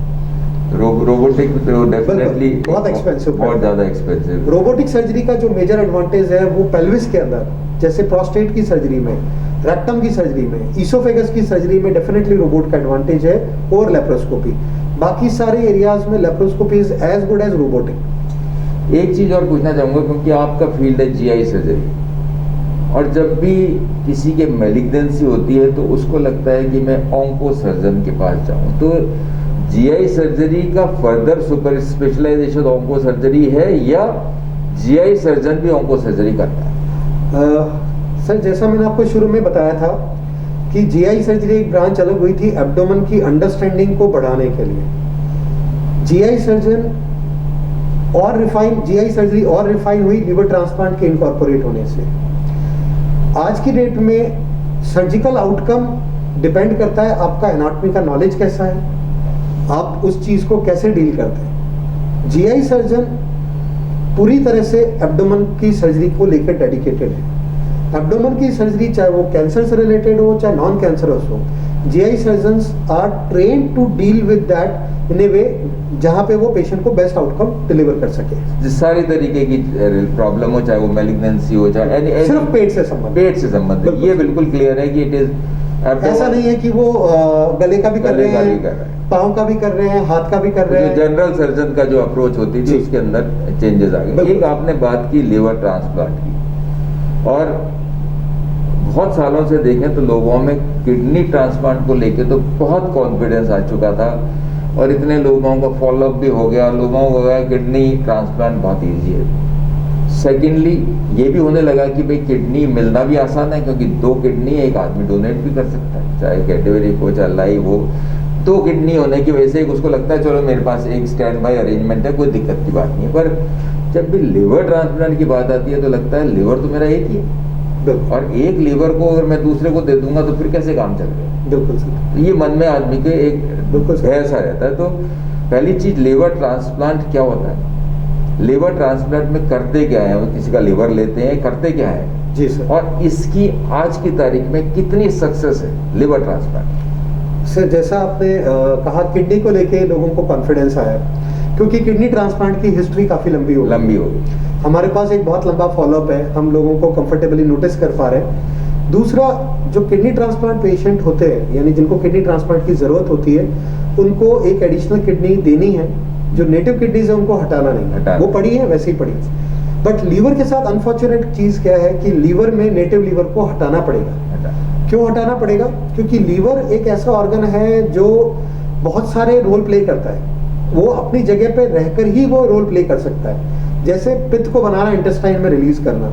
रोबोटिक तो डेफिनेटली बहुत एक्सपेंसिव, बहुत ज़्यादा एक्सपेंसिव। रोबोटिक सर्जरी का जो मेजर एडवांटेज है वो पेल्विस के अंदर, जैसे प्रोस्टेट की सर्जरी में, रेक्टम की सर्जरी में, ईसोफेगस की सर्जरी में डेफिनेटली रोबोट का एडवांटेज है और लेप्रोस्कोपी। बाकी सारे एरियाज में laparoscopy is as good as robotic. एक चीज़ और पूछना चाहूँगा, क्योंकि आपका फील्ड है जीआई सर्जरी, और जब भी किसी के मैलिग्नेंसी होती है तो उसको लगता है कि मैं ऑन्को सर्जन के पास जाऊँ, तो जीआई सर्जरी का further super specialisation onco surgery है या जीआई सर्जन भी ऑन्को सर्जरी करता है? सर, जैसा मैंने आपको शुरू में बताया था कि जीआई सर्जरी एक ब्रांच अलग हुई थी एब्डोमेन की अंडरस्टैंडिंग को बढ़ाने के लिए। जीआई सर्जन और रिफाइन, जीआई सर्जरी और रिफाइन हुई लिवर ट्रांसप्लांट के इनकॉर्पोरेट होने से। आज की डेट में सर्जिकल आउटकम डिपेंड करता है आपका एनाटॉमी का नॉलेज कैसा है, आप उस चीज को कैसे डील करते हैं। जीआई सर्जन पूरी तरह से एब्डोमेन की सर्जरी को लेकर डेडिकेटेड है। एब्डोमेन की सर्जरी चाहे वो कैंसर से रिलेटेड हो चाहे नॉन कैंसरस हो, GI surgeons are train to deal with that in a way जहां पे वो पेशेंट को बेस्ट आउटकम डिलीवर कर सके। जिस सारी तरीके की प्रॉब्लम हो, चाहे वो मैलिग्नेंसी हो, चाहे सिर्फ पेट से संबंधित, ये बिल्कुल क्लियर है कि इट इज ऐसा नहीं है कि वो गले का भी कर रहे हैं, पाँव का भी कर रहे हैं, हाथ का भी कर रहे हैं। जनरल सर्जन का जो अप्रोच होती थी उसके अंदर चेंजेस आ गए। एक आपने बात की लिवर ट्रांसप्लांट की, और बहुत सालों से देखें तो लोगों में किडनी ट्रांसप्लांट को लेके तो बहुत कॉन्फिडेंस आ चुका था, और इतने लोगों का फॉलोअप भी हो गया, लोगों को गया किडनी ट्रांसप्लांट बहुत ईजी है। सेकेंडली ये भी होने लगा कि भाई किडनी मिलना भी आसान है, क्योंकि 2 किडनी एक आदमी डोनेट भी कर सकता है, चाहे कैटेगरी हो चाहे लाइव हो। 2 किडनी होने की वजह से उसको लगता है चलो मेरे पास एक स्टैंड बाय अरेंजमेंट है, कोई दिक्कत की बात नहीं है। पर जब भी लिवर ट्रांसप्लांट की बात आती है तो लगता है लिवर तो मेरा एक ही है, बिल्कुल। और एक लीवर को अगर मैं दूसरे को दे दूंगा तो फिर कैसे काम चलेगा? बिल्कुल सर। ये मन में आदमी के एक बिल्कुल सर। भय सा रहता है। तो पहली चीज, लीवर ट्रांसप्लांट क्या होता है? लीवर ट्रांसप्लांट में करते क्या है? वो किसी का लीवर लेते हैं, करते क्या है? जी सर। और इसकी आज की तारीख में कितनी सक्सेस है लिवर ट्रांसप्लांट? सर जैसा आपने कहा, किडनी को लेके लोगों को कॉन्फिडेंस आया, क्योंकि किडनी ट्रांसप्लांट की हिस्ट्री काफी लंबी हो गई। हमारे पास एक बहुत लंबा फॉलोअप है, हम लोगों को कंफर्टेबली नोटिस कर पा रहे हैं। दूसरा, जो किडनी ट्रांसप्लांट पेशेंट होते हैं, यानी जिनको किडनी ट्रांसप्लांट की जरूरत होती है, उनको एक एडिशनल किडनी देनी है। जो नेटिव किडनीज है उनको हटाना नहीं, वो पड़ी है वैसे ही पड़ी है। बट लीवर के साथ अनफॉर्चुनेट चीज क्या है कि लीवर में नेटिव लीवर को हटाना पड़ेगा। क्यों हटाना पड़ेगा? क्योंकि लीवर एक ऐसा ऑर्गन है जो बहुत सारे रोल प्ले करता है। वो अपनी जगह पे रहकर ही वो रोल प्ले कर सकता है। जैसे पित्त को बनाना, इंटेस्टाइन में रिलीज करना,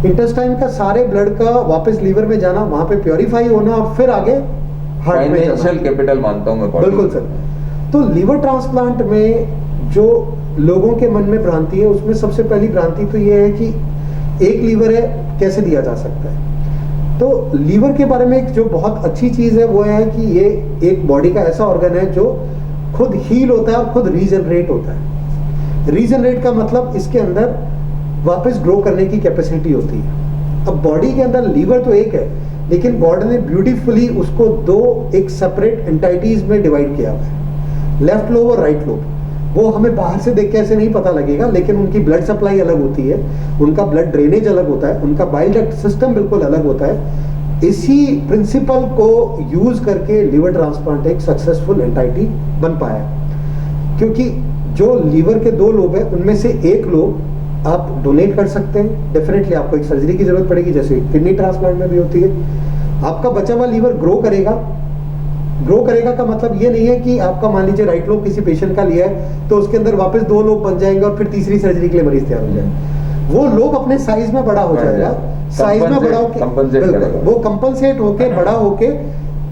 इंटेस्टाइन का सारे ब्लड का वापस लीवर में जाना, वहां पे प्योरीफाई होना और फिर आगे हार्ट में जाना। फाइनेंशियल कैपिटल मानता हूं मैं। बिल्कुल सर। तो लीवर ट्रांसप्लांट में जो लोगों के मन में भ्रांति है, उसमें सबसे पहली भ्रांति तो ये है कि एक लीवर है, कैसे दिया जा सकता है। तो लीवर के बारे में एक जो बहुत अच्छी चीज है वो है कि ये एक बॉडी का ऐसा ऑर्गन है जो खुद हील होता है और खुद रीजनरेट होता है। रीजनरेट का मतलब इसके अंदर वापस ग्रो करने की कैपेसिटी होती है। अब बॉडी के अंदर लीवर तो एक है, लेकिन गॉड ने ब्यूटीफुली उसको दो एक सेपरेट एंटाइटीज में डिवाइड किया हुआ है, लेफ्ट लोब और राइट लोब। वो हमें बाहर से देख के ऐसे नहीं पता लगेगा, लेकिन उनकी ब्लड सप्लाई अलग होती है, उनका ब्लड ड्रेनेज अलग होता है, उनका बाइल डक्ट सिस्टम बिल्कुल अलग होता है। इसी प्रिंसिपल को यूज करके लिवर ट्रांसप्लांट एक सक्सेसफुल एंटाइटी बन पाया, क्योंकि जो लीवर के दो लोब है उनमें से एक लोब आप डोनेट कर सकते हैं। डेफिनेटली आपको एक सर्जरी की जरूरत पड़ेगी, जैसे किडनी ट्रांसप्लांट में भी होती है। आपका बचा हुआ लीवर ग्रो करेगा। ग्रो करेगा का मतलब ये नहीं है कि आपका मान लीजिए राइट लोब किसी पेशेंट का लिया है तो उसके अंदर वापस दो लोब बन जाएंगे और फिर तीसरी सर्जरी के लिए मरीज तैयार हो जाएगा। वो लोब अपने साइज में बड़ा हो जाएगा, साइज में बड़ा होके वो कंपनसेट होके बड़ा होके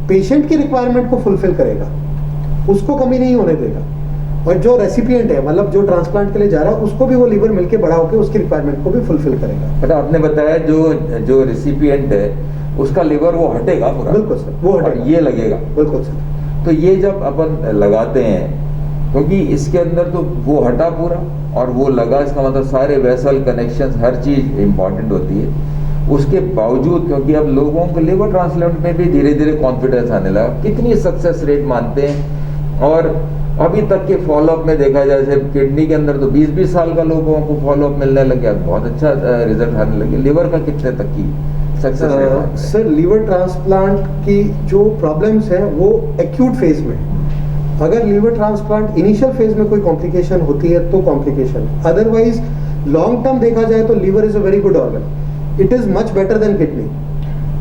पेशेंट की रिक्वायरमेंट को फुलफिल करेगा, उसको कमी नहीं होने देगा। और जो रेसिपिएंट है, मतलब जो ट्रांसप्लांट के लिए जा रहा है, उसको भी वो लीवर मिलके बड़ा होके उसकी रिक्वायरमेंट को भी फुलफिल करेगा। बट आपने बताया जो रेसिपिएंट है उसका लिवर वो हटेगा पूरा। बिल्कुल सर, वो हटेगा, ये लगेगा। बिल्कुल सर। तो ये जब अपन लगाते हैं, क्योंकि इसके अंदर तो वो हटा पूरा और वो लगा, इसका मतलब सारे वेसल कनेक्शंस हर चीज इंपॉर्टेंट होती है। उसके बावजूद, क्योंकि अब लोगों को लिवर ट्रांसप्लांट में भी धीरे धीरे कॉन्फिडेंस आने लगा, कितनी सक्सेस रेट मानते हैं? और अभी तक के फॉलोअप में देखा जाए, जैसे किडनी के अंदर तो 20-20 साल का लोगों को फॉलोअप मिलने लग गया, बहुत अच्छा रिजल्ट आने लगे। लिवर का कितने तक की success rate? Sir liver transplant की जो प्रॉब्लम्स हैं वो एक्यूट फेज में, अगर लिवर ट्रांसप्लांट इनिशियल फेज में कोई कॉम्प्लिकेशन होती है तो कॉम्प्लिकेशन, अदरवाइज लॉन्ग टर्म देखा जाए तो liver is a very good organ. It is much better than kidney.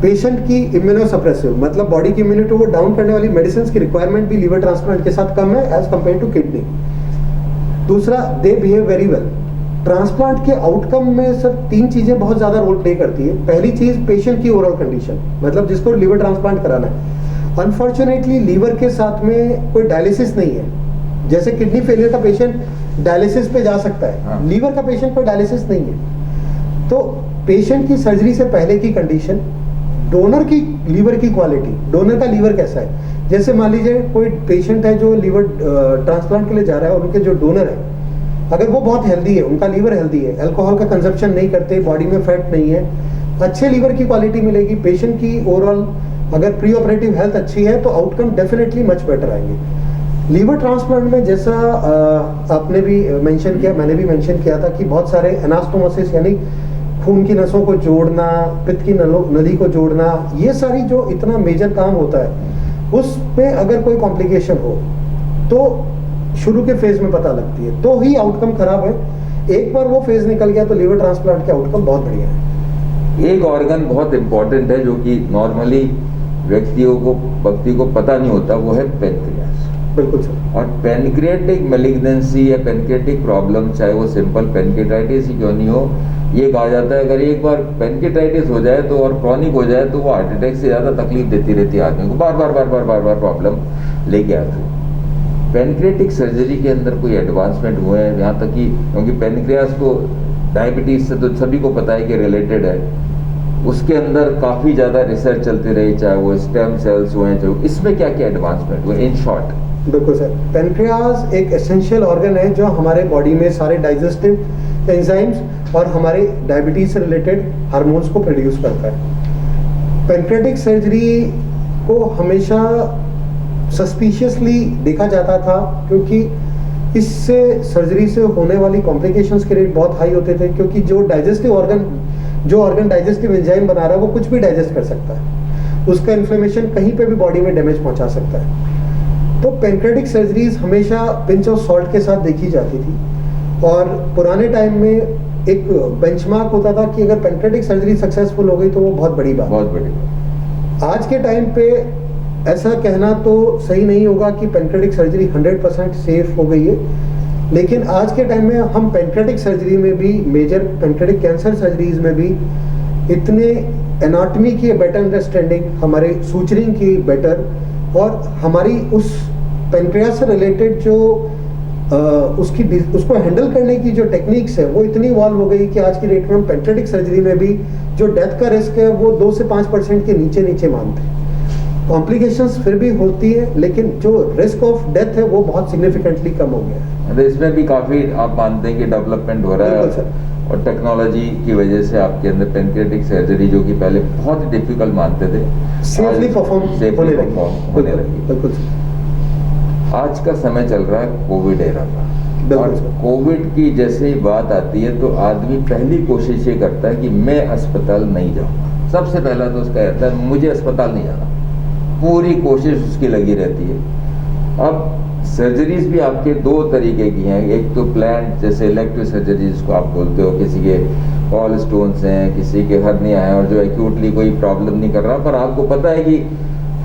Patient की इम्यूनोसप्रेसिव, मतलब बॉडी की इम्यूनिटी को डाउन करने वाली मेडिसिन की रिक्वायरमेंट भी लिवर ट्रांसप्लांट के साथ कम है एज कंपेयर टू किडनी। दूसरा, they behave very well. Transplant के आउटकम में सर 3 चीजें बहुत ज्यादा रोल प्ले करती है। पहली चीज, पेशेंट की ओवरऑल कंडीशन, मतलब जिसको लिवर ट्रांसप्लांट कराना है। अनफॉर्चुनेटली लीवर के साथ में कोई डायलिसिस नहीं है। जैसे किडनी फेलियर का पेशेंट डायलिसिस पे जा सकता है, लीवर का पेशेंट पर डायलिसिस नहीं है। तो पेशेंट की सर्जरी से पहले की कंडीशन, डोनर की लीवर की क्वालिटी, डोनर का लीवर कैसा है। जैसे मान लीजिए कोई पेशेंट है जो लीवर ट्रांसप्लांट के लिए जा रहा है और उनके जो डोनर है, अगर वो बहुत हेल्दी है, उनका लीवर हेल्दी है, अल्कोहल का कंजप्शन नहीं करते, बॉडी में फैट नहीं है, अच्छे लीवर की क्वालिटी मिलेगी। पेशेंट की ओवरऑल अगर प्री ऑपरेटिव हेल्थ अच्छी है तो आउटकम डेफिनेटली मच बेटर आएंगे। लीवर ट्रांसप्लांट में जैसा आपने भी मेंशन किया, मैंने भी मेंशन किया था कि बहुत सारे एनास्टोमोसिस यानी खून की नसों को जोड़ना, पित्त की नली को जोड़ना, ये सारी जो इतना मेजर काम होता है, उस पे अगर कोई कॉम्प्लिकेशन हो तो शुरू के फेज में पता लगती है, तो ही आउटकम खराब है। एक बार वो फेज निकल गया तो लिवर ट्रांसप्लांट के आउटकम बहुत बढ़िया है। एक ऑर्गन बहुत इंपॉर्टेंट है जो कि नॉर्मली व्यक्ति को पता नहीं होता, वो है पेनक्रियास। बिल्कुल सर। और पेनक्रियाटिक मैलिग्नेंसी या पेनक्रियाटिक प्रॉब्लम, चाहे वो सिंपल पेनक्रियाटाइटिस ही क्यों नहीं हो, ये कहा जाता है अगर एक बार पेनक्रियाटाइटिस हो जाए तो और क्रॉनिक हो जाए तो वो हार्ट अटैक से ज़्यादा तकलीफ देती रहती है आदमी को, बार बार प्रॉब्लम लेके आती है। पेनक्रियाटिक सर्जरी के अंदर कोई एडवांसमेंट हुए हैं यहाँ तक कि, क्योंकि पेनक्रियास को डायबिटीज से तो सभी को पता है कि रिलेटेड है, उसके अंदर काफ़ी ज़्यादा रिसर्च चलती रही, चाहे वो स्टेम सेल्स हुए, जो इसमें क्या क्या एडवांसमेंट हुए इन शॉर्ट? बिल्कुल सर, पेनक्रियाज एक एसेंशियल ऑर्गन है जो हमारे बॉडी में सारे डाइजेस्टिव एंजाइम्स और हमारे डायबिटीज से रिलेटेड हार्मोन्स को प्रोड्यूस करता है। पेनक्रियाटिक सर्जरी को हमेशा सस्पिशियसली देखा जाता था क्योंकि इससे सर्जरी से होने वाली कॉम्प्लिकेशंस के रेट बहुत हाई होते थे, क्योंकि जो ऑर्गन डाइजेस्टिव एंजाइम बना रहा है वो कुछ भी डाइजेस्ट कर सकता है, उसका इन्फ्लेमेशन कहीं पे भी बॉडी में डैमेज पहुंचा सकता है। तो पेनक्रियाटिक सर्जरीज हमेशा पिंच ऑफ सॉल्ट के साथ देखी जाती थी और पुराने टाइम में एक बेंचमार्क होता था कि अगर पेनक्रियाटिक सर्जरी सक्सेसफुल हो गई तो वो बहुत बड़ी बात। आज के टाइम पे ऐसा कहना तो सही नहीं होगा कि पेनक्रियाटिक सर्जरी 100% सेफ हो गई है, लेकिन आज के टाइम में हम पेनक्रियाटिक सर्जरी में भी, मेजर पेनक्रियाटिक कैंसर सर्जरीज में भी इतने एनाटॉमी की बेटर अंडरस्टैंडिंग, हमारे सूचरिंग की बेटर और हमारी उस पेनक्रियास से रिलेटेड जो उसको हैंडल करने की जो टेक्निक्स है वो इतनी इवॉल्व हो गई कि आज की डेट में हम पेनक्रियाटिक सर्जरी में भी जो डेथ का रिस्क है वो 2 से 5% के नीचे मानते हैं। कॉम्प्लिकेशंस फिर भी होती है, लेकिन जो रिस्क ऑफ डेथ है वो बहुत सिग्निफिकेंटली कम हो गया है। इसमें भी काफ़ी आप मानते हैं कि डेवलपमेंट हो रहा है और टेक्नोलॉजी की वजह से आपके अंदर पेनक्रियाटिक सर्जरी जो कि पहले बहुत ही डिफिकल्ट मानते थे, सेफली परफॉर्म होने लगी। बिल्कुल। आज का समय चल रहा है कोविड एरा का, और कोविड की जैसे ही बात आती है तो आदमी पहली कोशिश ये करता है कि मैं अस्पताल नहीं जाऊंगा। सबसे पहला तो उसका रहता है मुझे अस्पताल नहीं जाना, पूरी कोशिश उसकी लगी रहती है। अब सर्जरीज भी आपके 2 तरीके की हैं, एक तो प्लान जैसे इलेक्टिव सर्जरी जिसको आप बोलते हो, किसी के ऑल स्टोन्स हैं, किसी के हर्निया है और जो एक्यूटली कोई प्रॉब्लम नहीं कर रहा, पर आपको पता है कि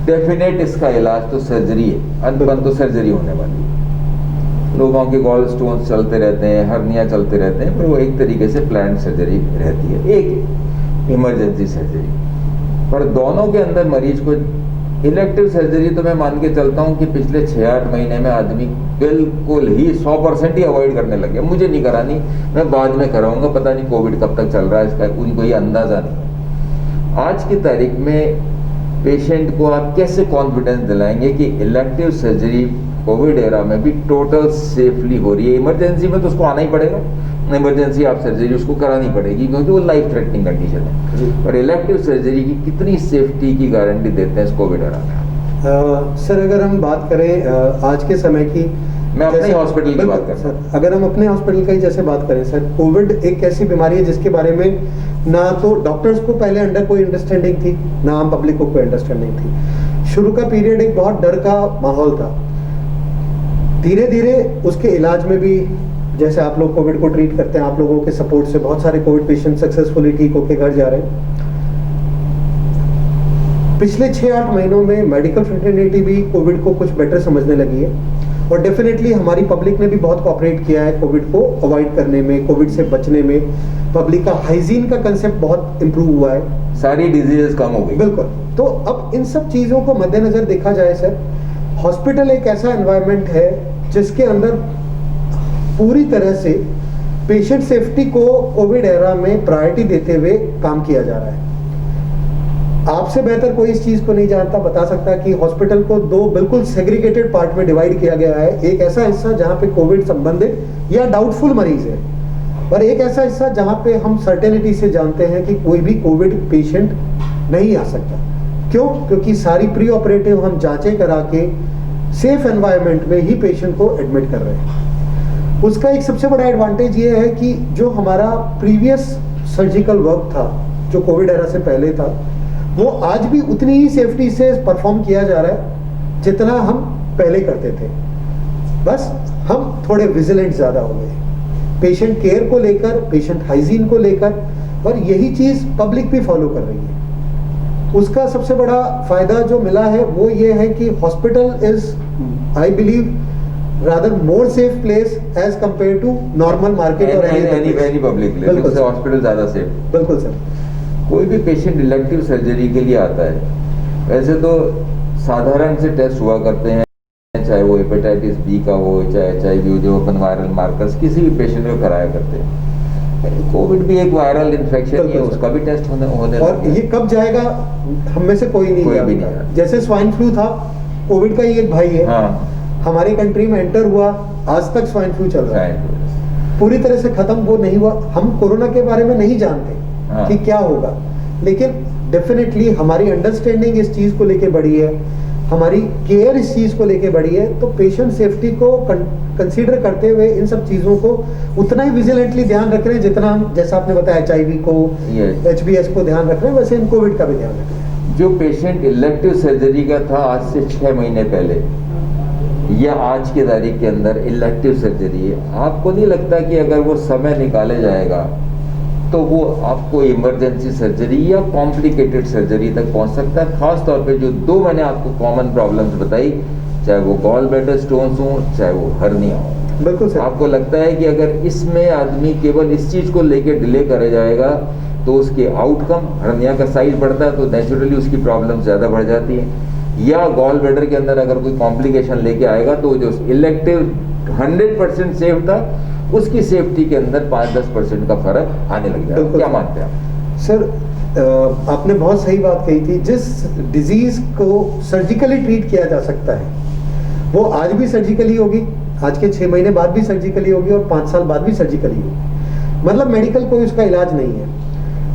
डेफिनेट इसका इलाज तो सर्जरी है, अंततः तो सर्जरी होने वाली है। लोगों के गॉल स्टोन्स चलते रहते हैं, हर्निया चलते रहते हैं, पर वो एक तरीके से प्लान सर्जरी रहती है, एक इमरजेंसी सर्जरी। पर दोनों के अंदर मरीज को इलेक्टिव सर्जरी तो मैं मान के चलता हूँ कि पिछले 6-8 महीने में आदमी बिल्कुल ही 100% ही अवॉइड करने लगे, मुझे नहीं करानी, मैं बाद में कराऊंगा, पता नहीं कोविड कब तक चल रहा है इसका उनको ही अंदाजा नहीं। आज की तारीख में पेशेंट को आप कैसे कॉन्फिडेंस दिलाएंगे कि इलेक्टिव सर्जरी कोविड एरा में भी टोटल सेफली हो रही है? इमरजेंसी में तो उसको आना ही पड़ेगा, इमरजेंसी आप सर्जरी उसको करानी पड़ेगी क्योंकि वो लाइफ थ्रेटनिंग कंडीशन है, और इलेक्टिव सर्जरी की कितनी सेफ्टी की गारंटी देते हैं इस कोविड एरा में? सर अगर हम बात करें आज के समय की, मैं अपने हॉस्पिटल की बात कर रहा हूं। अगर हम अपने हॉस्पिटल का ही जैसे बात करें सर, कोविड एक ऐसी बीमारी है जिसके बारे में ना तो डॉक्टर्स को पहले अंडर कोई अंडरस्टैंडिंग थी, ना आम पब्लिक को कोई अंडरस्टैंडिंग थी। शुरू का पीरियड एक बहुत डर का माहौल था। धीरे धीरे उसके इलाज में भी, जैसे आप लोग कोविड को ट्रीट करते हैं, आप लोगों के सपोर्ट से बहुत सारे कोविड पेशेंट सक्सेसफुली ठीक होकर घर जा रहे हैं। पिछले 6-8 महीनों में मेडिकल फ्रेटर्निटी भी कोविड को कुछ बेटर समझने लगी है, और डेफिनेटली हमारी पब्लिक ने भी बहुत कोऑपरेट किया है कोविड को अवॉइड करने में, कोविड से बचने में। पब्लिक का हाइजीन का कंसेप्ट बहुत इंप्रूव हुआ है, सारी डिजीजेस कम हो गई। बिल्कुल। तो अब इन सब चीज़ों को मद्देनजर देखा जाए सर, हॉस्पिटल एक ऐसा एनवायरनमेंट है जिसके अंदर पूरी तरह से पेशेंट सेफ्टी को कोविड एरा में प्रायोरिटी देते हुए काम किया जा रहा है। आपसे बेहतर कोई इस चीज को नहीं जानता, बता सकता कि हॉस्पिटल को 2 बिल्कुल सेग्रीगेटेड पार्ट में डिवाइड किया गया है। एक ऐसा हिस्सा जहां पे कोविड संबंधित या डाउटफुल मरीज है, और एक ऐसा हिस्सा जहां पे हम सर्टेनिटी से जानते हैं कि कोई भी कोविड पेशेंट नहीं आ सकता। क्यों? क्योंकि सारी प्री ऑपरेटिव हम जांचें करा के सेफ एनवायरनमेंट में ही पेशेंट को एडमिट कर रहे हैं। उसका एक सबसे बड़ा एडवांटेज ये है कि जो हमारा प्रीवियस सर्जिकल वर्क था, जो कोविड एरा से पहले था, वो आज भी उतनी ही सेफ्टी से परफॉर्म किया जा रहा है जितना हम पहले करते थे। बस हम थोड़े विजिलेंट ज़्यादा हो गए पेशेंट केयर को लेकर, पेशेंट हाइजीन को लेकर, और यही चीज़ पब्लिक भी फॉलो कर रही है। उसका सबसे बड़ा फायदा जो मिला है वो ये है कि hospital is, I believe, rather more safe place as compare to normal market और एनी पब्लिक प्लेस। उससे हॉस्पिटल ज़्यादा सेफ। बिल्कुल सर। कोई भी पेशेंट इलेक्टिव सर्जरी के लिए आता है, वैसे तो साधारण से टेस्ट हुआ करते हैं, चाहे वो हेपेटाइटिस बी का हो, चाहे HIV, जो अपन वायरल मार्कर्स किसी भी पेशेंट को कराया करते हैं। कोविड भी एक वायरल इन्फेक्शन है, बिल्कुल सर। उसका भी टेस्ट होने और लगा ये है। कब जाएगा हम में से कोई कोई भी नहीं जानता। जानता। जैसे स्वाइन फ्लू था, कोविड का ही एक भाई है, हाँ, हमारे कंट्री में एंटर हुआ, आज तक स्वाइन फ्लू चल रहा है, शायद। पूरी तरह से खत्म वो नहीं हुआ। हम कोरोना के बारे में नहीं जानते हाँ। कि क्या होगा, लेकिन डेफिनेटली हमारी अंडरस्टैंडिंग इस चीज को लेके बढ़ी है, हमारी केयर इस चीज को लेके बढ़ी है, तो पेशेंट सेफ्टी को कंसीडर करते हुए इन सब चीजों को उतना ही विजिलेंटली ध्यान रख रहे हैं जितना हम, जैसा आपने बताया HIV को, Yes. HBS को ध्यान रख रहे हैं, वैसे इन कोविड का भी ध्यान रख रहे हैं। जो पेशेंट इलेक्टिव सर्जरी का था आज से 6 महीने पहले या आज की तारीख के अंदर इलेक्टिव सर्जरी है, आपको नहीं लगता कि अगर वो समय निकाले जाएगा तो वो आपको इमरजेंसी सर्जरी या कॉम्प्लिकेटेड सर्जरी तक पहुंच सकता है? खास तौर पे जो 2 मैंने आपको कॉमन प्रॉब्लम्स बताई, चाहे वो गॉल ब्लैडर स्टोन्स हो, चाहे वो हर्निया हो, बिल्कुल सर। आपको लगता है कि अगर इसमें आदमी केवल इस चीज को लेके डिले करे जाएगा तो उसके आउटकम, हर्निया का साइज बढ़ता है तो नेचुरली उसकी प्रॉब्लम ज़्यादा बढ़ जाती है, या गॉल ब्लैडर के अंदर अगर कोई कॉम्प्लिकेशन लेके आएगा तो जो इलेक्टिव 100% सेफ था उसकी सेफ्टी के अंदर 5-10% का फर्क आने लग जाएगा? बिल्कुल क्या सर। मानते हैं आप? सर आपने बहुत सही बात कही थी। जिस डिजीज को सर्जिकली ट्रीट किया जा सकता है वो आज भी सर्जिकली होगी, आज के 6 महीने बाद भी सर्जिकली होगी और 5 साल बाद भी सर्जिकली होगी। मतलब मेडिकल कोई उसका इलाज नहीं है।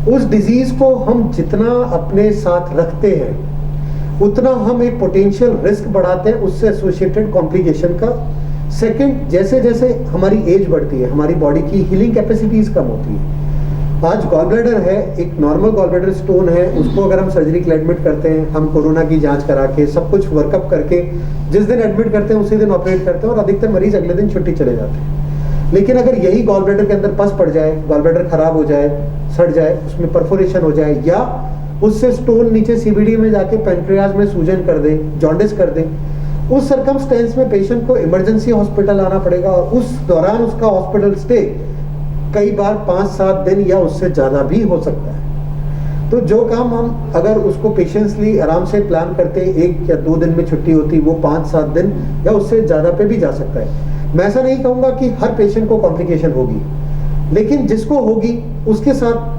उस डिजीज को हम जितना अपने साथ रखते हैं उतना हम एक पोटेंशियल रिस्क बढ़ाते हैं उससे एसोसिएटेड कॉम्प्लिकेशन का। सेकंड, जैसे जैसे हमारी एज बढ़ती है हमारी बॉडी की हीलिंग कैपेसिटीज कम होती है। आज गॉल ब्लैडर है, एक नॉर्मल गॉल ब्लैडर स्टोन है, उसको अगर हम सर्जरी के लिए एडमिट करते हैं, हम कोरोना की जांच करा के सब कुछ वर्कअप करके जिस दिन एडमिट करते हैं उसी दिन ऑपरेट करते हैं और अधिकतर मरीज अगले दिन छुट्टी चले जाते हैं। लेकिन अगर यही गॉल ब्लैडर के अंदर पस पड़ जाए, गॉल ब्लैडर खराब हो जाए, सड़ जाए, उसमें परफोरेशन हो जाए या उससे स्टोन नीचे CBD में जाके पेनक्रियाज में सूजन कर दे, जॉन्डिस कर दे, उस सर्कमस्टेंस में पेशेंट को इमरजेंसी हॉस्पिटल आना पड़ेगा और उस दौरान उसका हॉस्पिटल स्टे कई बार 5-7 दिन या उससे ज्यादा भी हो सकता है। तो जो काम हम अगर उसको पेशेंसली आराम से प्लान करते 1 या 2 दिन में छुट्टी होती, वो 5-7 दिन या उससे ज्यादा पे भी जा सकता है। मैं ऐसा नहीं कहूंगा कि हर पेशेंट को कॉम्प्लिकेशन होगी, लेकिन जिसको होगी उसके साथ